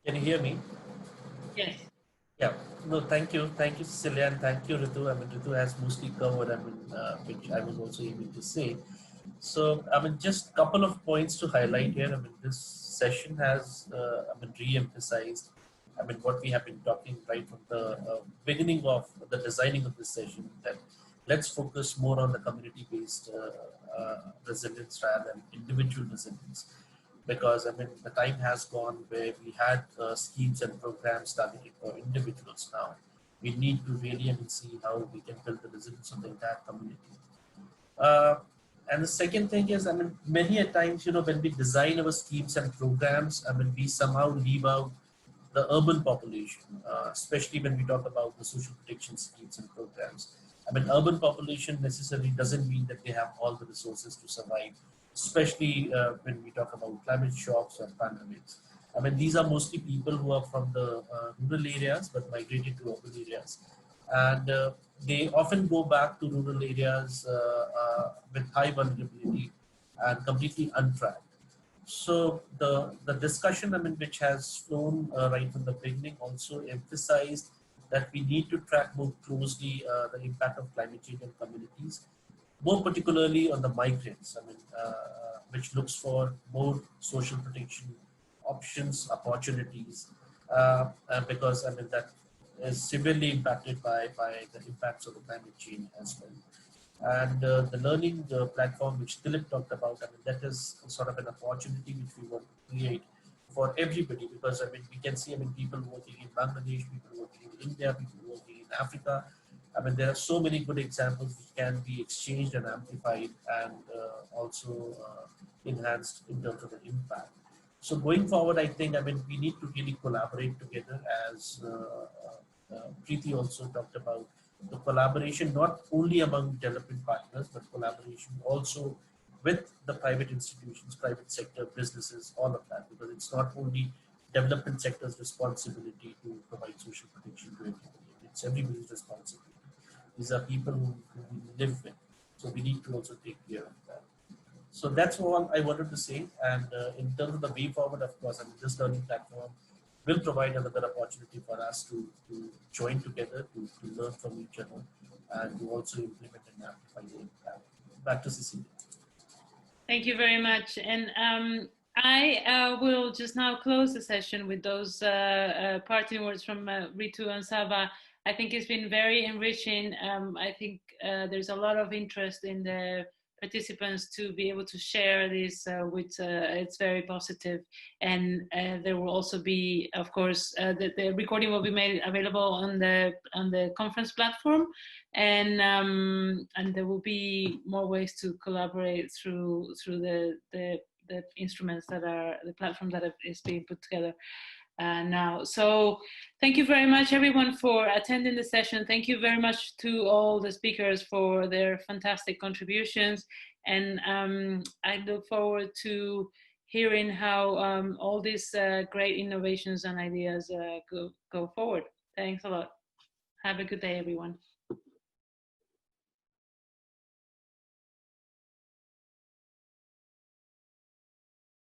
Speaker 18: Can you hear me?
Speaker 1: Yes.
Speaker 18: Yeah. No, thank you, Cecilia, and thank you, Ritu. Ritu has mostly covered, which I was also able to say. So, just a couple of points to highlight here. This session has, re-emphasized, what we have been talking right from the beginning of the designing of this session, that let's focus more on the community-based resilience rather than individual resilience. Because the time has gone where we had schemes and programs targeted for individuals. Now we need to really see how we can build the resilience of the entire community. And the second thing is, many a times, when we design our schemes and programs, we somehow leave out the urban population, especially when we talk about the social protection schemes and programs. Urban population necessarily doesn't mean that they have all the resources to survive, especially when we talk about climate shocks or pandemics. These are mostly people who are from the rural areas but migrated to urban areas. And they often go back to rural areas with high vulnerability and completely untracked. So the discussion, which has flown right from the beginning, also emphasized that we need to track more closely the impact of climate change on communities, more particularly on the migrants, which looks for more social protection options, opportunities, because that is severely impacted by the impacts of the climate change as well. And the learning platform which Dilip talked about, that is sort of an opportunity which we want to create for everybody, because we can see people working in Bangladesh, people working in India, people working in Africa. There are so many good examples which can be exchanged and amplified and also enhanced in terms of the impact. So going forward, I think we need to really collaborate together, as Preeti also talked about, the collaboration not only among development partners, but collaboration also with the private institutions, private sector, businesses, all of that, because it's not only development sector's responsibility to provide social protection to everybody, it's everybody's responsibility. These are people who we live with, so we need to also take care of that. So that's all I wanted to say. And in terms of the way forward, of course, this learning platform will provide another opportunity for us to join together, to learn from each other, and to also implement and amplify the impact. Back to Cecilia.
Speaker 1: Thank you very much. And I will just now close the session with those parting words from Ritu and Sabah. I think it's been very enriching. I think there's a lot of interest in the participants to be able to share this, which it's very positive. And there will also be, of course, the recording will be made available on the conference platform, and there will be more ways to collaborate through the instruments that are the platform that is being put together now. So thank you very much, everyone, for attending the session. Thank you very much to all the speakers for their fantastic contributions. And I look forward to hearing how all these great innovations and ideas go forward. Thanks a lot. Have a good day, everyone.